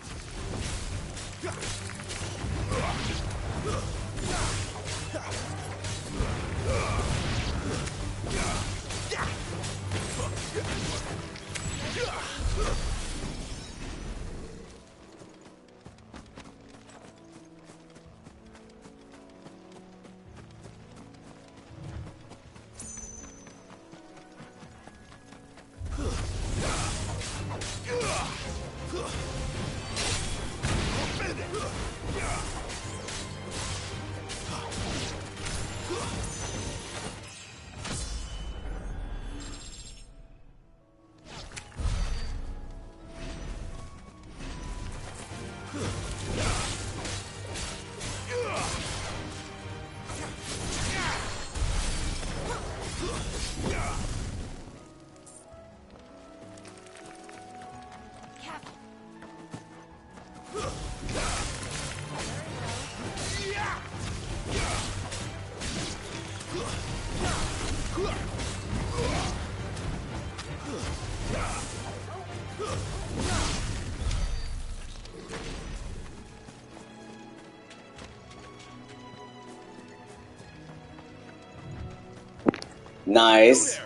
Nice.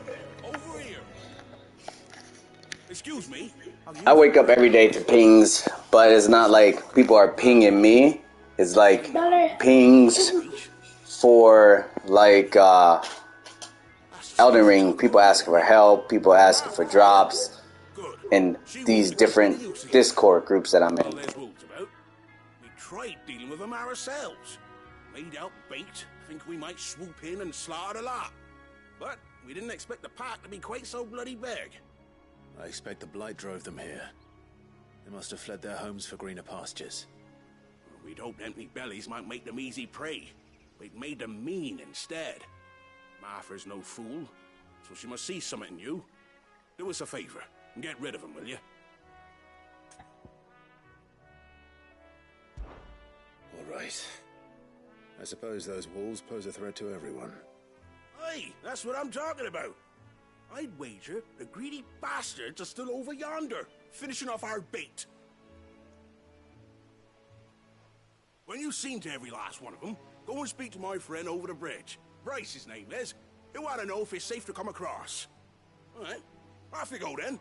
Over here. Excuse me.
I wake up every day to pings, but it's not like people are pinging me. It's like pings for like Elden Ring. People asking for help. People asking for drops in these different Discord groups that I'm in.
We tried dealing with them ourselves. Made out baked, think we might swoop in and slaughter the lot. But we didn't expect the pack to be quite so bloody big.
I expect the blight drove them here. They must have fled their homes for greener pastures.
Well, we'd hoped empty bellies might make them easy prey. We'd made them mean instead. Martha's no fool, so she must see something in you. Do us a favor and get rid of them, will you?
All right. I suppose those wolves pose a threat to everyone.
Hey, that's what I'm talking about. I'd wager the greedy bastards are still over yonder, finishing off our bait. When you've seen to every last one of them, go and speak to my friend over the bridge. Bryce, his name is. He'll want to know if it's safe to come across. All right, off you go then.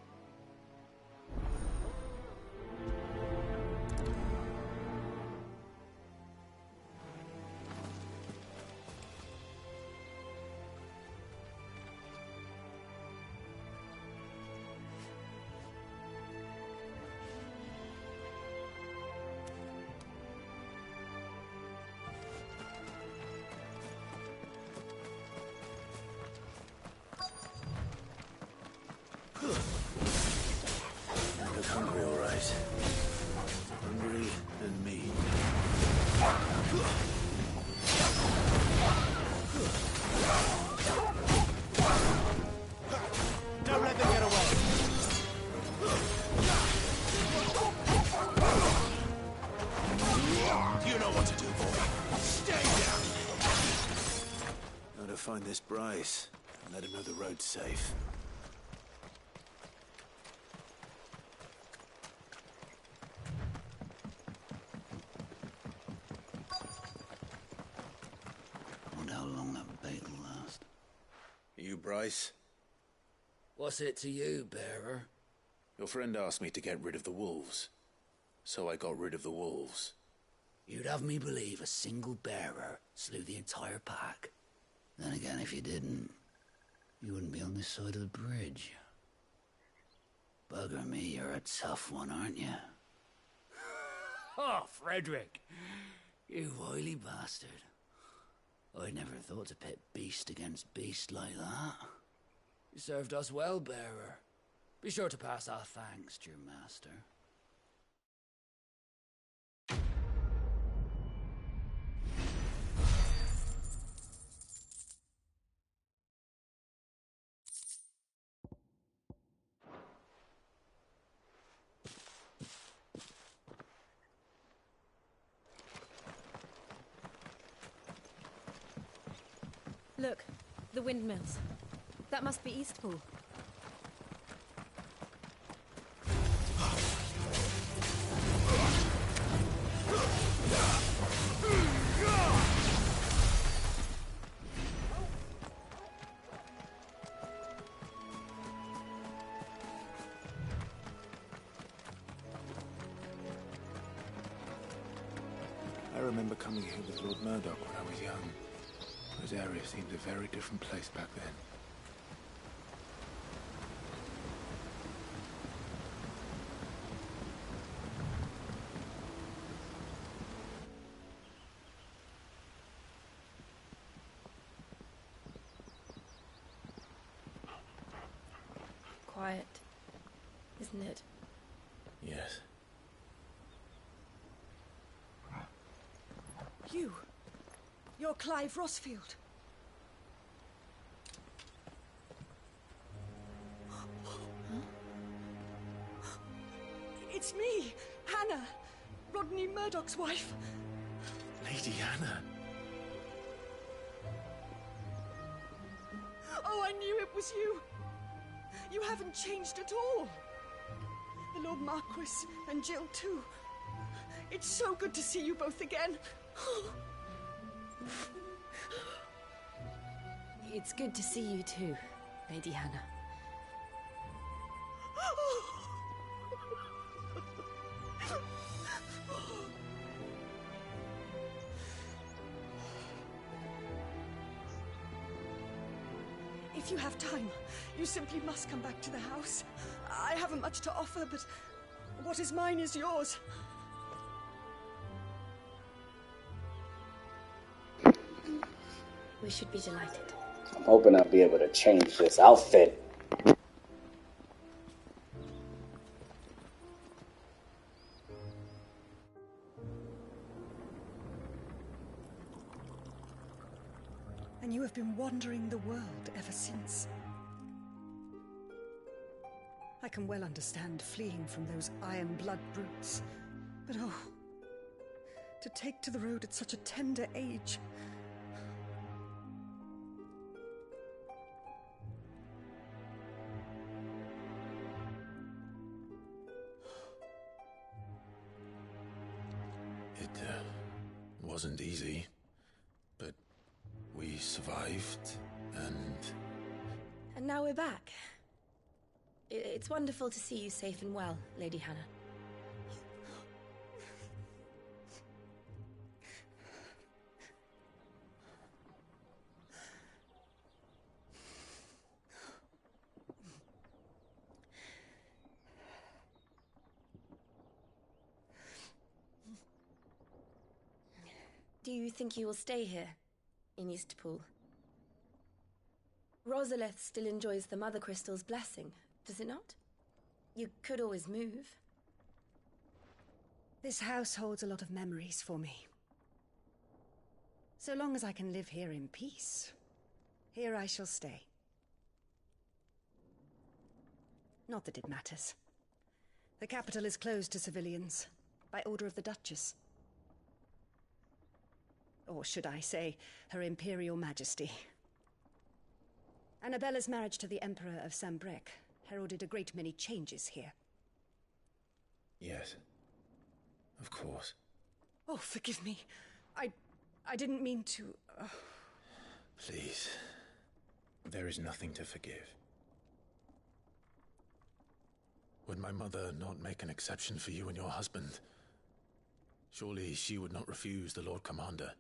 I look hungry, all right. Hungry and mean.
Don't let them get away.
You know what to do, boy. Stay down. Now to find this Bryce and let him know the road's safe. Bryce?
What's it to you, bearer?
Your friend asked me to get rid of the wolves. So I got rid of the wolves.
You'd have me believe a single bearer slew the entire pack. Then again, if you didn't, you wouldn't be on this side of the bridge. Bugger me, you're a tough one, aren't you? Oh, Frederick! You wily bastard. I'd never thought to pit beast against beast like that. You served us well, bearer. Be sure to pass our thanks to your master.
Look, the windmills. That must be Eastpool.
I remember coming here with Lord Murdoch when I was young. This area seemed a very different place back then.
Quiet, isn't it?
Yes.
You're Clive Rossfield. It's me, Hannah, Rodney Murdoch's wife.
Lady Hannah.
Oh, I knew it was you. You haven't changed at all. The Lord Marquis and Jill too. It's so good to see you both again.
It's good to see you too, Lady Hannah.
If you have time, you simply must come back to the house. I haven't much to offer, but what is mine is yours.
We should be delighted.
I'm hoping I'll be able to change this outfit.
and you have been wandering the world ever since. I can well understand fleeing from those iron blood brutes, but oh, to take to the road at such a tender age.
It wasn't easy, but we survived, and...
And now we're back. It's wonderful to see you safe and well, Lady Hannah. Do you think you will stay here, in Eastpool? Rosalith still enjoys the Mother Crystal's blessing, does it not? You could always move.
This house holds a lot of memories for me. So long as I can live here in peace, here I shall stay. Not that it matters. The capital is closed to civilians, by order of the Duchess. Or should I say, Her Imperial Majesty. Annabella's marriage to the Emperor of Sambrec heralded a great many changes here.
Yes, of course.
Oh, forgive me. I didn't mean to...
Please. There is nothing to forgive. Would my mother not make an exception for you and your husband? Surely she would not refuse the Lord Commander.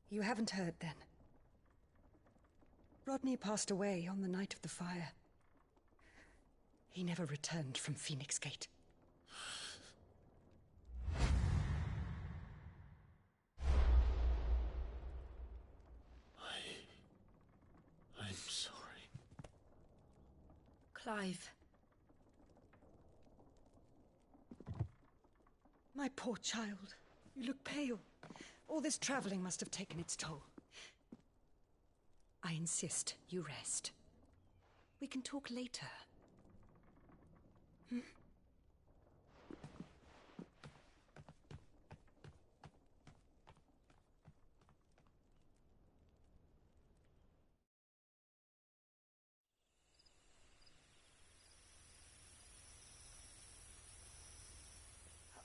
You haven't heard, then. Rodney passed away on the night of the fire. He never returned from Phoenix Gate.
I'm sorry.
Clive.
My poor child. You look pale. All this traveling must have taken its toll. I insist you rest. We can talk later. Hmm?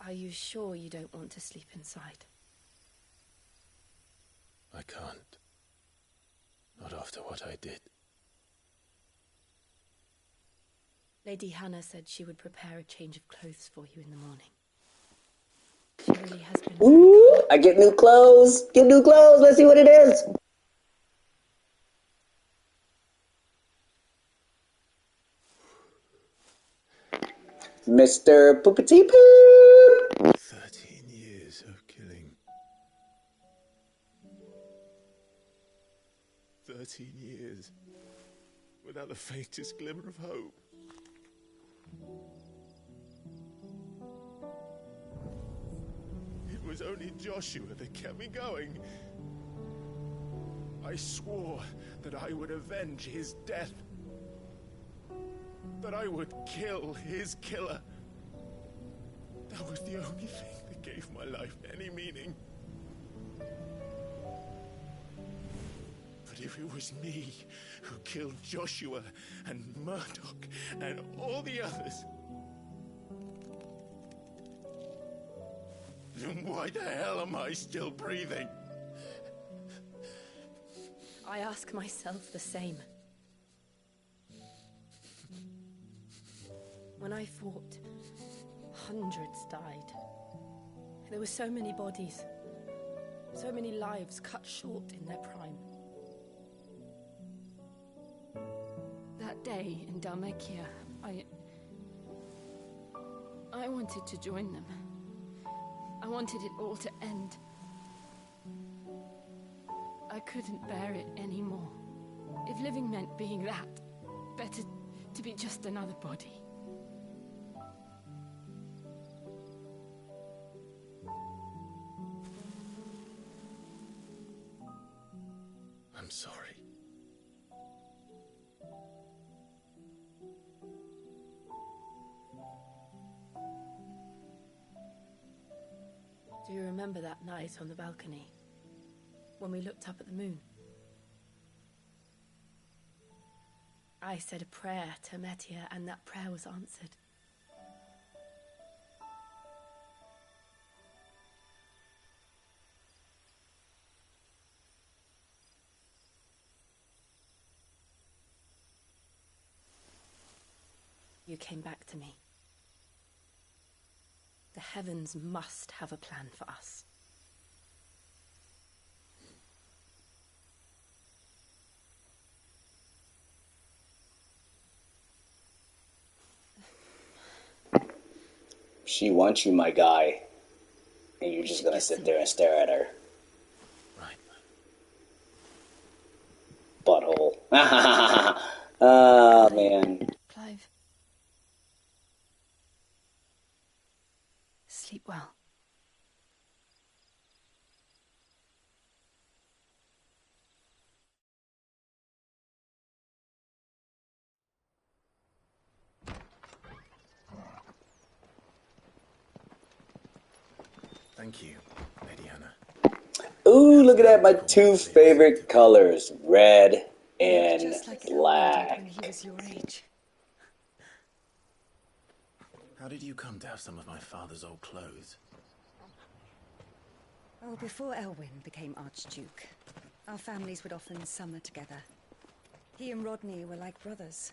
Are you sure you don't want to sleep inside?
I can't. Not after what I did.
Lady Hannah said she would prepare a change of clothes for you in the morning. She really has been...
Ooh, I get new clothes. Get new clothes. Let's see what it is. Mr. Poopity Poo.
13 years of killing. 13 years. Without the faintest glimmer of hope. It was only Joshua that kept me going. I swore that I would avenge his death. That I would kill his killer. That was the only thing that gave my life any meaning. But if it was me who killed Joshua and Murdoch and all the others, then why the hell am I still breathing?
I ask myself the same. When I fought, hundreds died. There were so many bodies, so many lives cut short in their prime. That day in Dalmekia, I wanted to join them. I wanted it all to end. I couldn't bear it anymore. If living meant being that, better to be just another body.
sorry.
Do you remember that night on the balcony? When we looked up at the moon? I said a prayer to Metia, and that prayer was answered. You came back to me. The heavens must have a plan for us.
She wants you, my guy. And you're just gonna sit there and stare at her.
Right.
Butthole. Oh, man.
Clive. Sleep well.
Thank you, Lady Hannah.
Ooh, look at that. My two favorite colors. Red and
Just like
black.
when he was your age.
How did you come to have some of my father's old clothes?
Oh, before Elwyn became Archduke, our families would often summer together. He and Rodney were like brothers.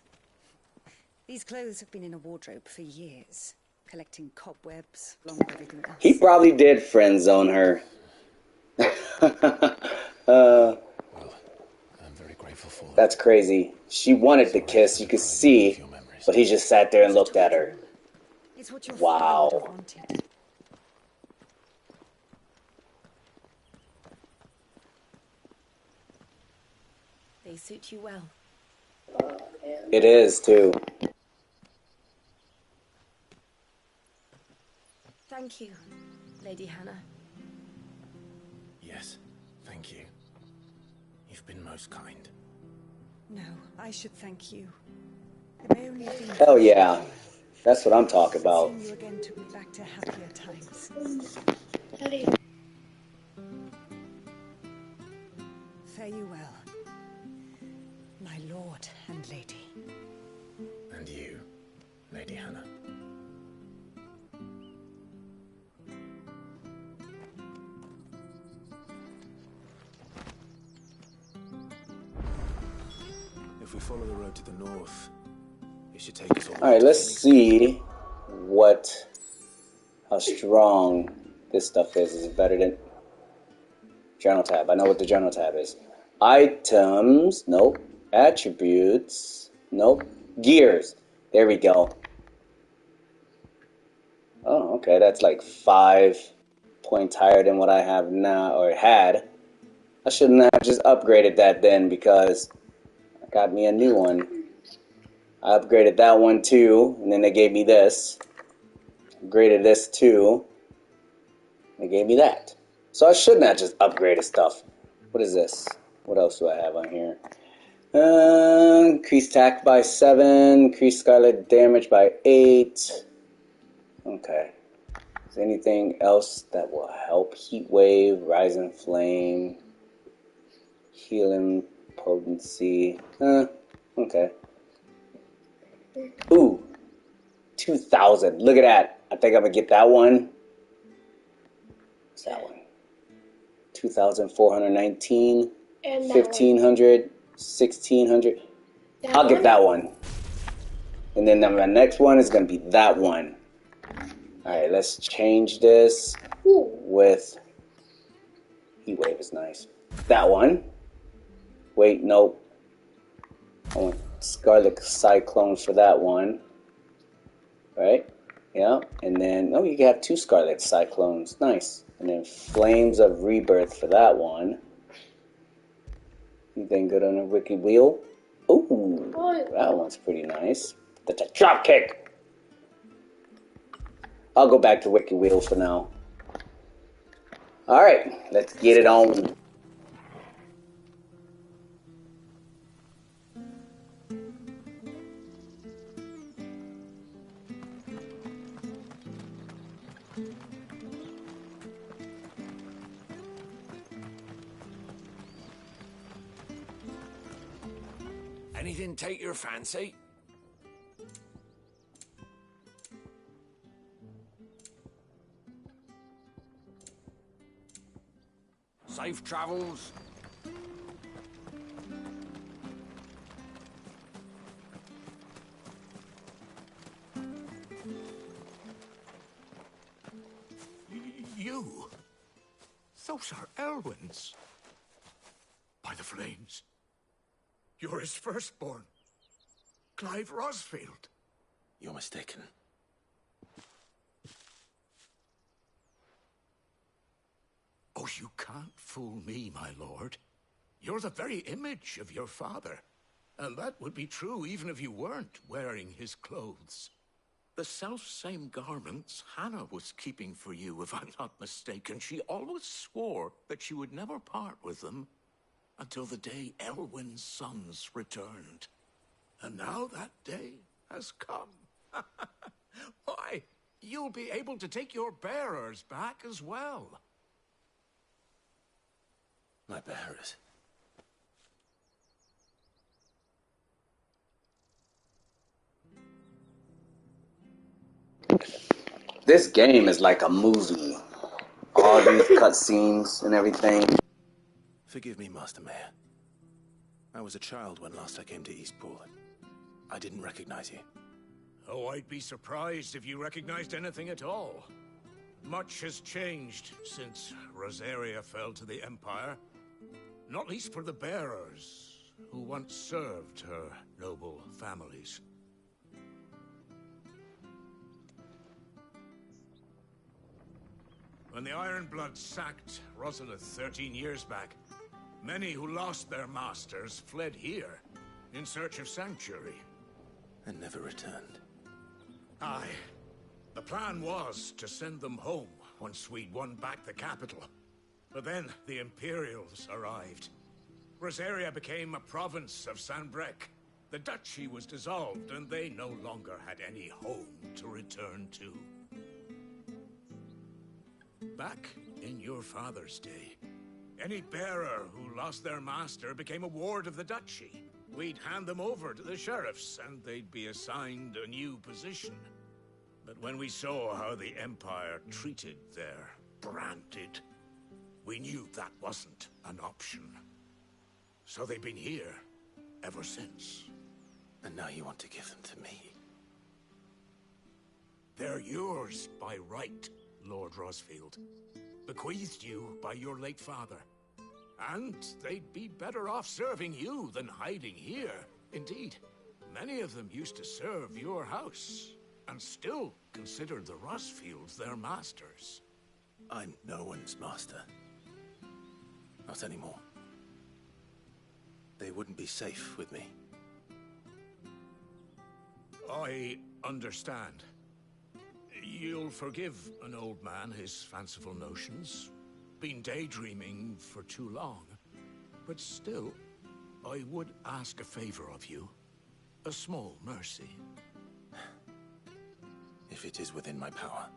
These clothes have been in a wardrobe for years, collecting cobwebs along with everything else.
He probably did friend zone her.
Well, I'm very grateful for that.
That's crazy. She wanted the kiss, you could see, but he just sat there and looked at her.
It's what your
Wow.
father would have wanted.
They suit you well.
It is, too.
Thank you, Lady Hannah.
Yes, thank you. You've been most kind.
No, I should thank you. It may only have been
Hell yeah. That's what I'm talking about.
seeing you again took me back to happier times. Fare you well, my lord and lady.
And you, Lady Hannah. If we follow the road to the north, it should take us all.
Alright, let's see how strong this stuff is. Is it better than journal tab? I know what the journal tab is. Items, nope. Attributes, nope. Gears, there we go. Oh, okay, that's like 5 points higher than what I have now, or had. I shouldn't have just upgraded that then, because I got me a new one. I upgraded that one too, and then they gave me this. Upgraded this too. They gave me that. So I shouldn't have just upgraded stuff. What is this? What else do I have on here? Increased attack by 7. Increased scarlet damage by 8. Okay. Is there anything else that will help? Heat wave, rising flame, healing potency. Okay. Ooh, 2,000. Look at that. I think I'm gonna get that one. What's that one? 2,419.
And that
1,500. 1,600. I'll get that one. And then my next one is gonna be that one. All right, let's change this with heat wave is nice. That one. Wait, nope. I want Scarlet Cyclone for that one. Right? Yeah. And then, oh, you can have 2 Scarlet Cyclones. Nice. And then Flames of Rebirth for that one. Anything good on a Wiki Wheel? Ooh, that one's pretty nice. That's a drop kick. I'll go back to Wiki Wheel for now. Alright, let's get it on.
Anything take your fancy? Safe travels.
You? Those are Elwyn's. By the flames. You're his firstborn. Clive Rosfield.
You're mistaken.
Oh, you can't fool me, my lord. You're the very image of your father. And that would be true even if you weren't wearing his clothes. The self-same garments Hannah was keeping for you, if I'm not mistaken. She always swore that she would never part with them until the day Elwyn's sons returned. And now that day has come. Why, you'll be able to take your bearers back as well.
My bearers?
This game is like a movie. All these cutscenes and everything.
Forgive me, Master Mayor. I was a child when last I came to Eastpool. I didn't recognize you.
Oh, I'd be surprised if you recognized anything at all. Much has changed since Rosaria fell to the Empire. Not least for the bearers, who once served her noble families. When the Ironbloods sacked Rosalith 13 years back, many who lost their masters fled here in search of sanctuary.
And never returned.
Aye. The plan was to send them home once we'd won back the capital. But then the Imperials arrived. Rosaria became a province of Sanbreque. The duchy was dissolved, and they no longer had any home to return to. Back in your father's day, any bearer who lost their master became a ward of the duchy. We'd hand them over to the sheriffs, and they'd be assigned a new position. But when we saw how the Empire treated their branded, we knew that wasn't an option. So they've been here ever since.
And now you want to give them to me?
They're yours by right, Lord Rosfield. Bequeathed you by your late father. And they'd be better off serving you than hiding here. Indeed, many of them used to serve your house, and still considered the Rosfields their masters.
I'm no one's master. Not anymore. They wouldn't be safe with me.
I understand. You'll forgive an old man his fanciful notions. Been daydreaming for too long. But still, I would ask a favor of you. A small mercy.
If it is within my power.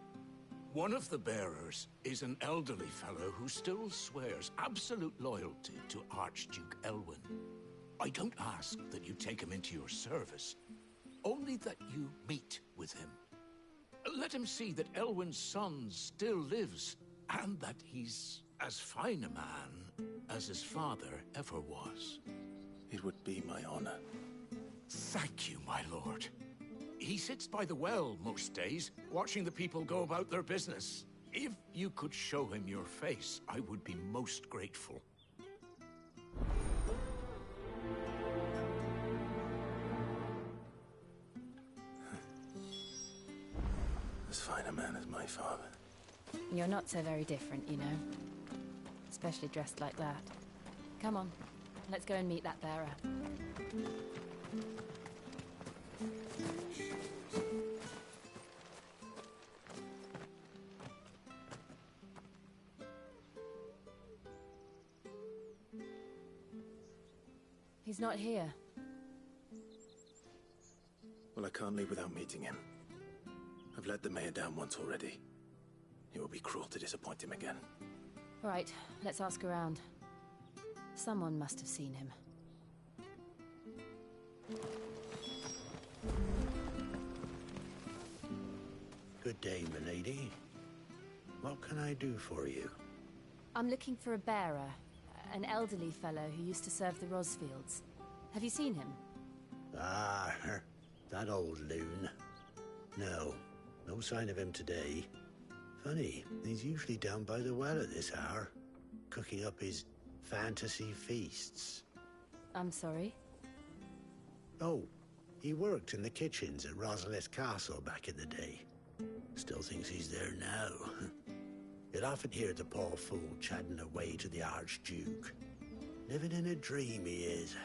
One of the bearers is an elderly fellow who still swears absolute loyalty to Archduke Elwyn. I don't ask that you take him into your service, only that you meet with him. Let him see that Elwyn's son still lives, and that he's as fine a man as his father ever was.
It would be my honor.
Thank you, my lord. He sits by the well most days, watching the people go about their business. If you could show him your face, I would be most grateful.
As fine a man as my father.
You're not so very different, you know. Especially dressed like that. Come on, let's go and meet that bearer. He's not here.
Well, I can't leave without meeting him. I've let the mayor down once already. It would be cruel to disappoint him again.
Right, let's ask around. Someone must have seen him.
Good day, milady. What can I do for you?
I'm looking for a bearer, an elderly fellow who used to serve the Rosfields. Have you seen him?
Ah, that old loon. No sign of him today. Funny, he's usually down by the well at this hour, cooking up his fantasy feasts.
I'm sorry?
Oh, he worked in the kitchens at Rosalith Castle back in the day. Still thinks he's there now. You'll often hear the poor fool chatting away to the Archduke. Living in a dream he is.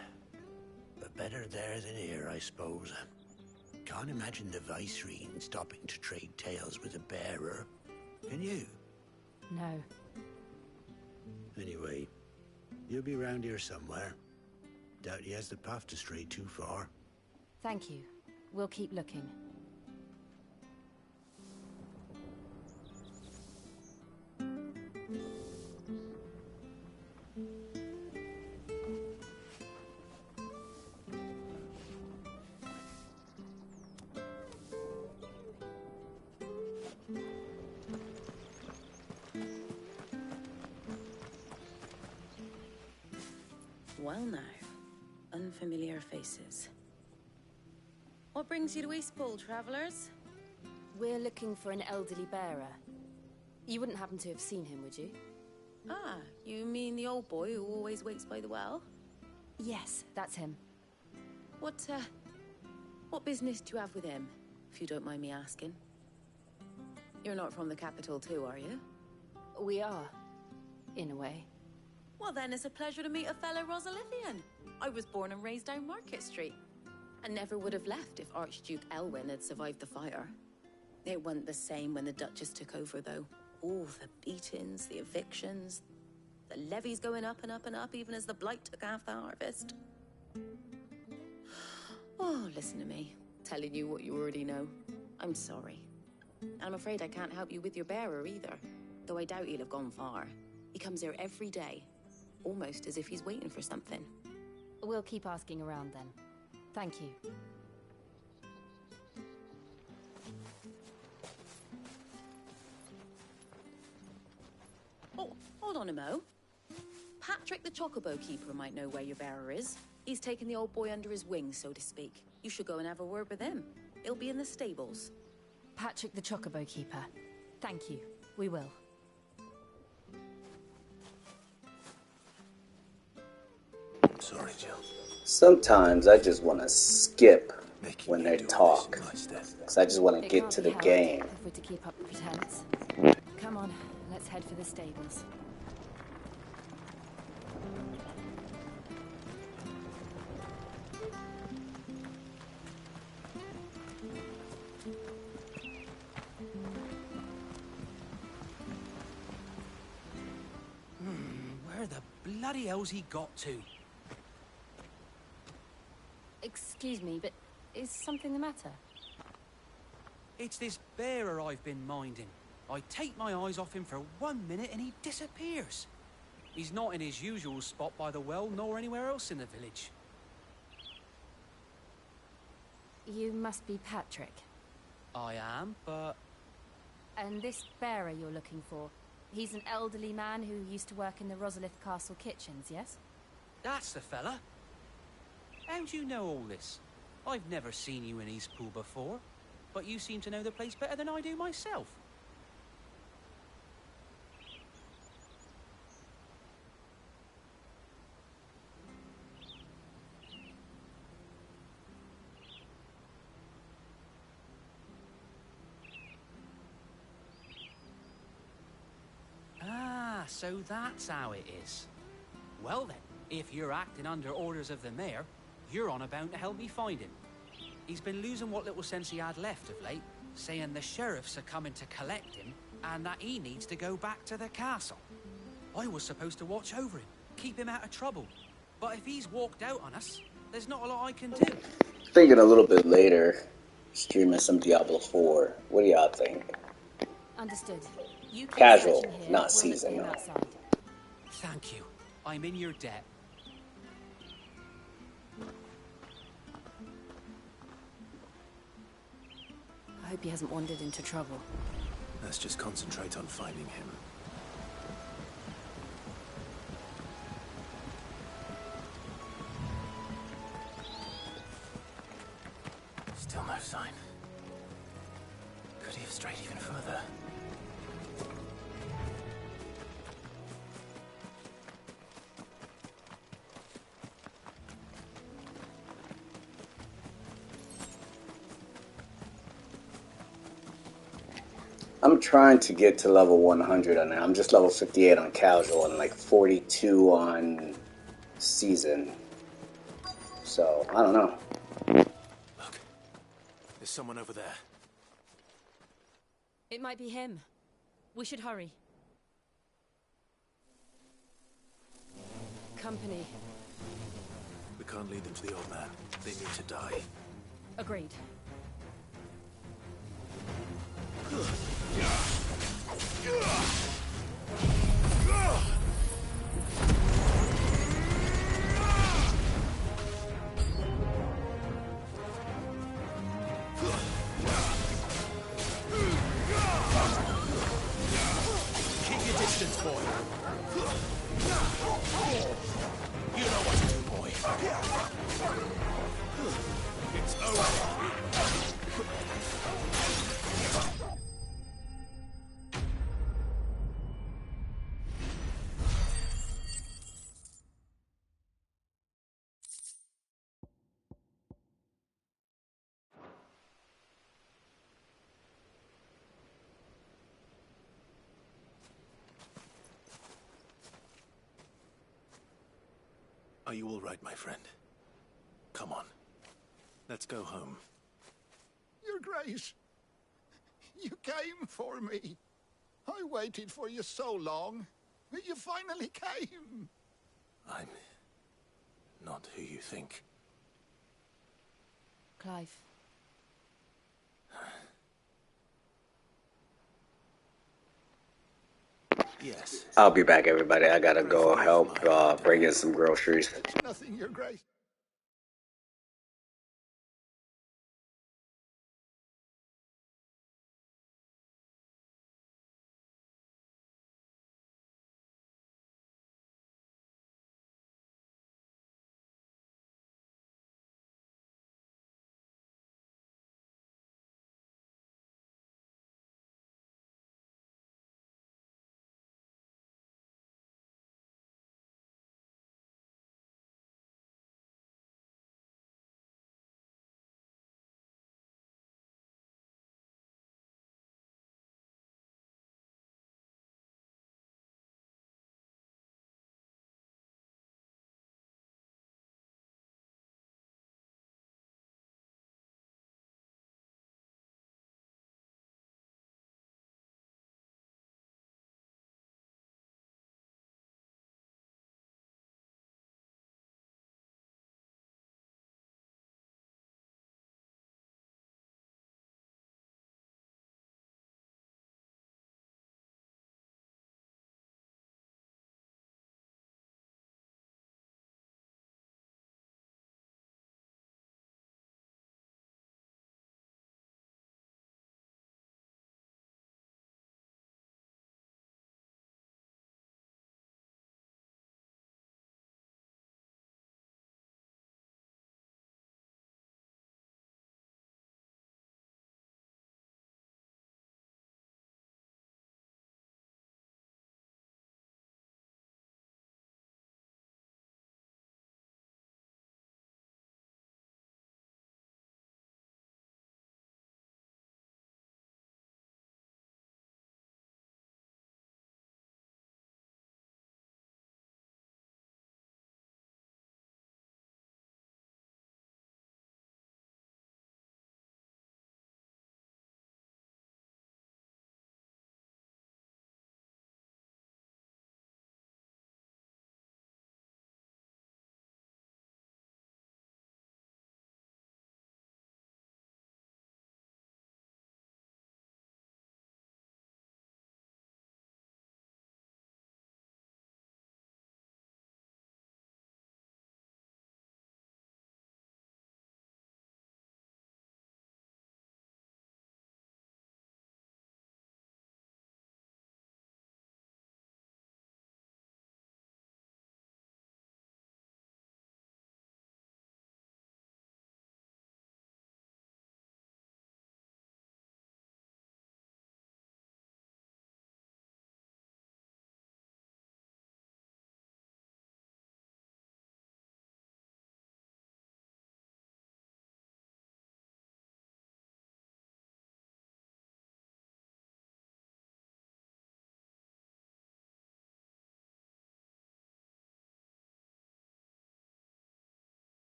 But better there than here, I suppose. Can't imagine the Vicereine stopping to trade tales with a bearer. Can you?
No.
Anyway, you'll be round here somewhere. Doubt he has the path to stray too far.
Thank you. We'll keep looking.
Well now, unfamiliar faces. What brings you to Eastpool, travellers?
We're looking for an elderly bearer. You wouldn't happen to have seen him, would you?
Ah, you mean the old boy who always waits by the well?
Yes, that's him.
What business do you have with him, if you don't mind me asking? You're not from the capital too, are you?
We are, in a way.
Well then, it's a pleasure to meet a fellow Rosalithian. I was born and raised down Market Street, and never would have left if Archduke Elwyn had survived the fire. It wasn't the same when the Duchess took over, though. All the beatings, the evictions, the levies going up and up and up, even as the blight took half the harvest. Oh, listen to me, telling you what you already know. I'm sorry. I'm afraid I can't help you with your bearer either, though I doubt he'll have gone far. He comes here every day, almost as if he's waiting for something.
We'll keep asking around then. Thank you.
Oh, hold on a mo. Patrick the Chocobo Keeper might know where your bearer is. He's taken the old boy under his wing, so to speak. You should go and have a word with him. He'll be in the stables.
Patrick the Chocobo Keeper. Thank you. We will.
Sorry, Jill.
Sometimes I just want to skip when they talk, because I just want to get to the game.
If we're to keep up the pretense. Come on, let's head for the stables.
Where the bloody hell's he got to?
Excuse me, but is something the matter?
It's this bearer I've been minding. I take my eyes off him for 1 minute and he disappears. He's not in his usual spot by the well, nor anywhere else in the village.
You must be Patrick.
I am, but...
And this bearer you're looking for, he's an elderly man who used to work in the Rosalith Castle kitchens, yes?
That's the fella. How do you know all this? I've never seen you in Eastpool before, but you seem to know the place better than I do myself. Ah, so that's how it is. Well then, if you're acting under orders of the mayor, you're on about to help me find him. He's been losing what little sense he had left of late, saying the sheriffs are coming to collect him and that he needs to go back to the castle. I was supposed to watch over him, keep him out of trouble. But if he's walked out on us, there's not a lot I can do.
Thinking a little bit later, streaming some Diablo 4. What do y'all think?
Understood. You keep
Casual,
searching here.
not
We'll
season,
look
no.
outside.
Thank you. I'm in your debt.
I hope he hasn't wandered into trouble.
Let's just concentrate on finding him. Still no sign. Could he have strayed even further?
I'm trying to get to level 100 on that. I'm just level 58 on casual and like 42 on season. So, I don't know.
Look, there's someone over there.
It might be him. We should hurry. Company.
We can't lead them to the old man. They need to die.
Agreed.
Keep your distance, boy. You know what to do, boy. It's over. Are you all right, my friend? Come on. Let's go home.
Your Grace, you came for me. I waited for you so long, but you finally came.
I'm not who you think.
Clive.
Yes.
I'll be back, everybody. I gotta go help bring in some groceries.
Nothing, Your Grace.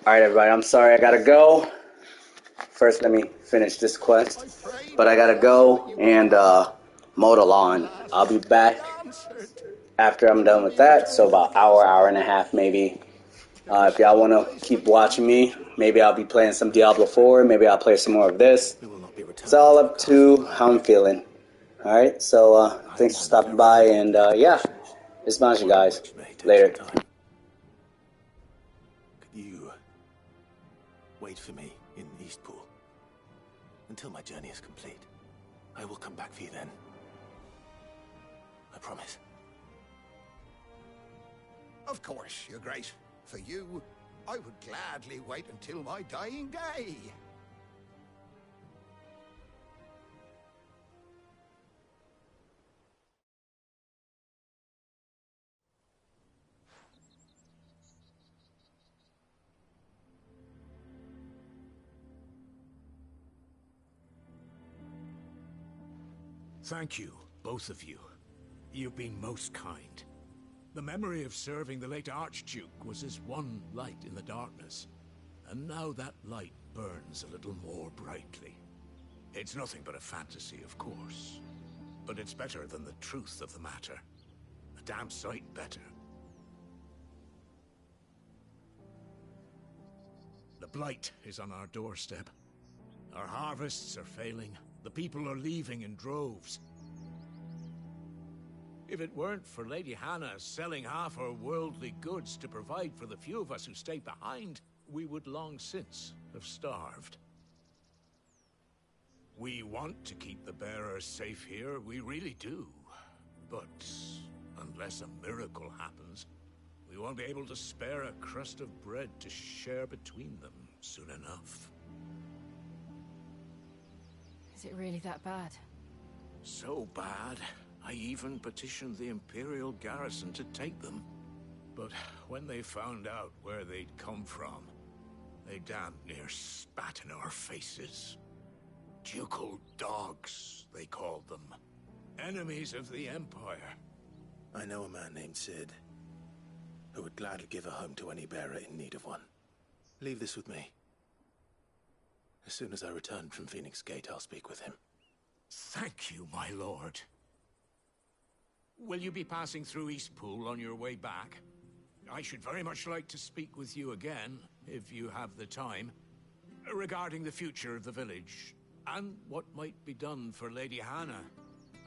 Alright, everybody, I'm sorry, I gotta go. First, let me finish this quest. But I gotta go and mow the lawn. I'll be back after I'm done with that, so about hour and a half maybe. If y'all want to keep watching me, maybe I'll be playing some Diablo 4, maybe I'll play some more of this. It's all up to how I'm feeling. Alright, so thanks for stopping by, and yeah, it's Majin, guys. Later.
Could you wait for me in Eastpool until my journey is complete? I will come back for you then. I promise.
Of course, Your Grace. For you, I would gladly wait until my dying day.
Thank you, both of you. You've been most kind. The memory of serving the late Archduke was as one light in the darkness, and now that light burns a little more brightly. It's nothing but a fantasy, of course, but it's better than the truth of the matter. A damn sight better. The blight is on our doorstep. Our harvests are failing. The people are leaving in droves. If it weren't for Lady Hannah selling half her worldly goods to provide for the few of us who stay behind, we would long since have starved. We want to keep the bearers safe here, we really do. But unless a miracle happens, we won't be able to spare a crust of bread to share between them soon enough.
Is it really that bad?
So bad, I even petitioned the Imperial garrison to take them. But when they found out where they'd come from, they damn near spat in our faces. Ducal dogs, they called them. Enemies of the Empire.
I know a man named Sid, who would gladly give a home to any bearer in need of one. Leave this with me. As soon as I return from Phoenix Gate, I'll speak with him.
Thank you, my lord. Will you be passing through Eastpool on your way back? I should very much like to speak with you again, if you have the time, regarding the future of the village, and what might be done for Lady Hannah.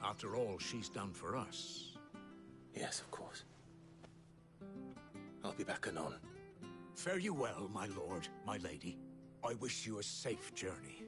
After all she's done for us.
Yes, of course. I'll be back anon.
Fare you well, my lord, my lady. I wish you a safe journey.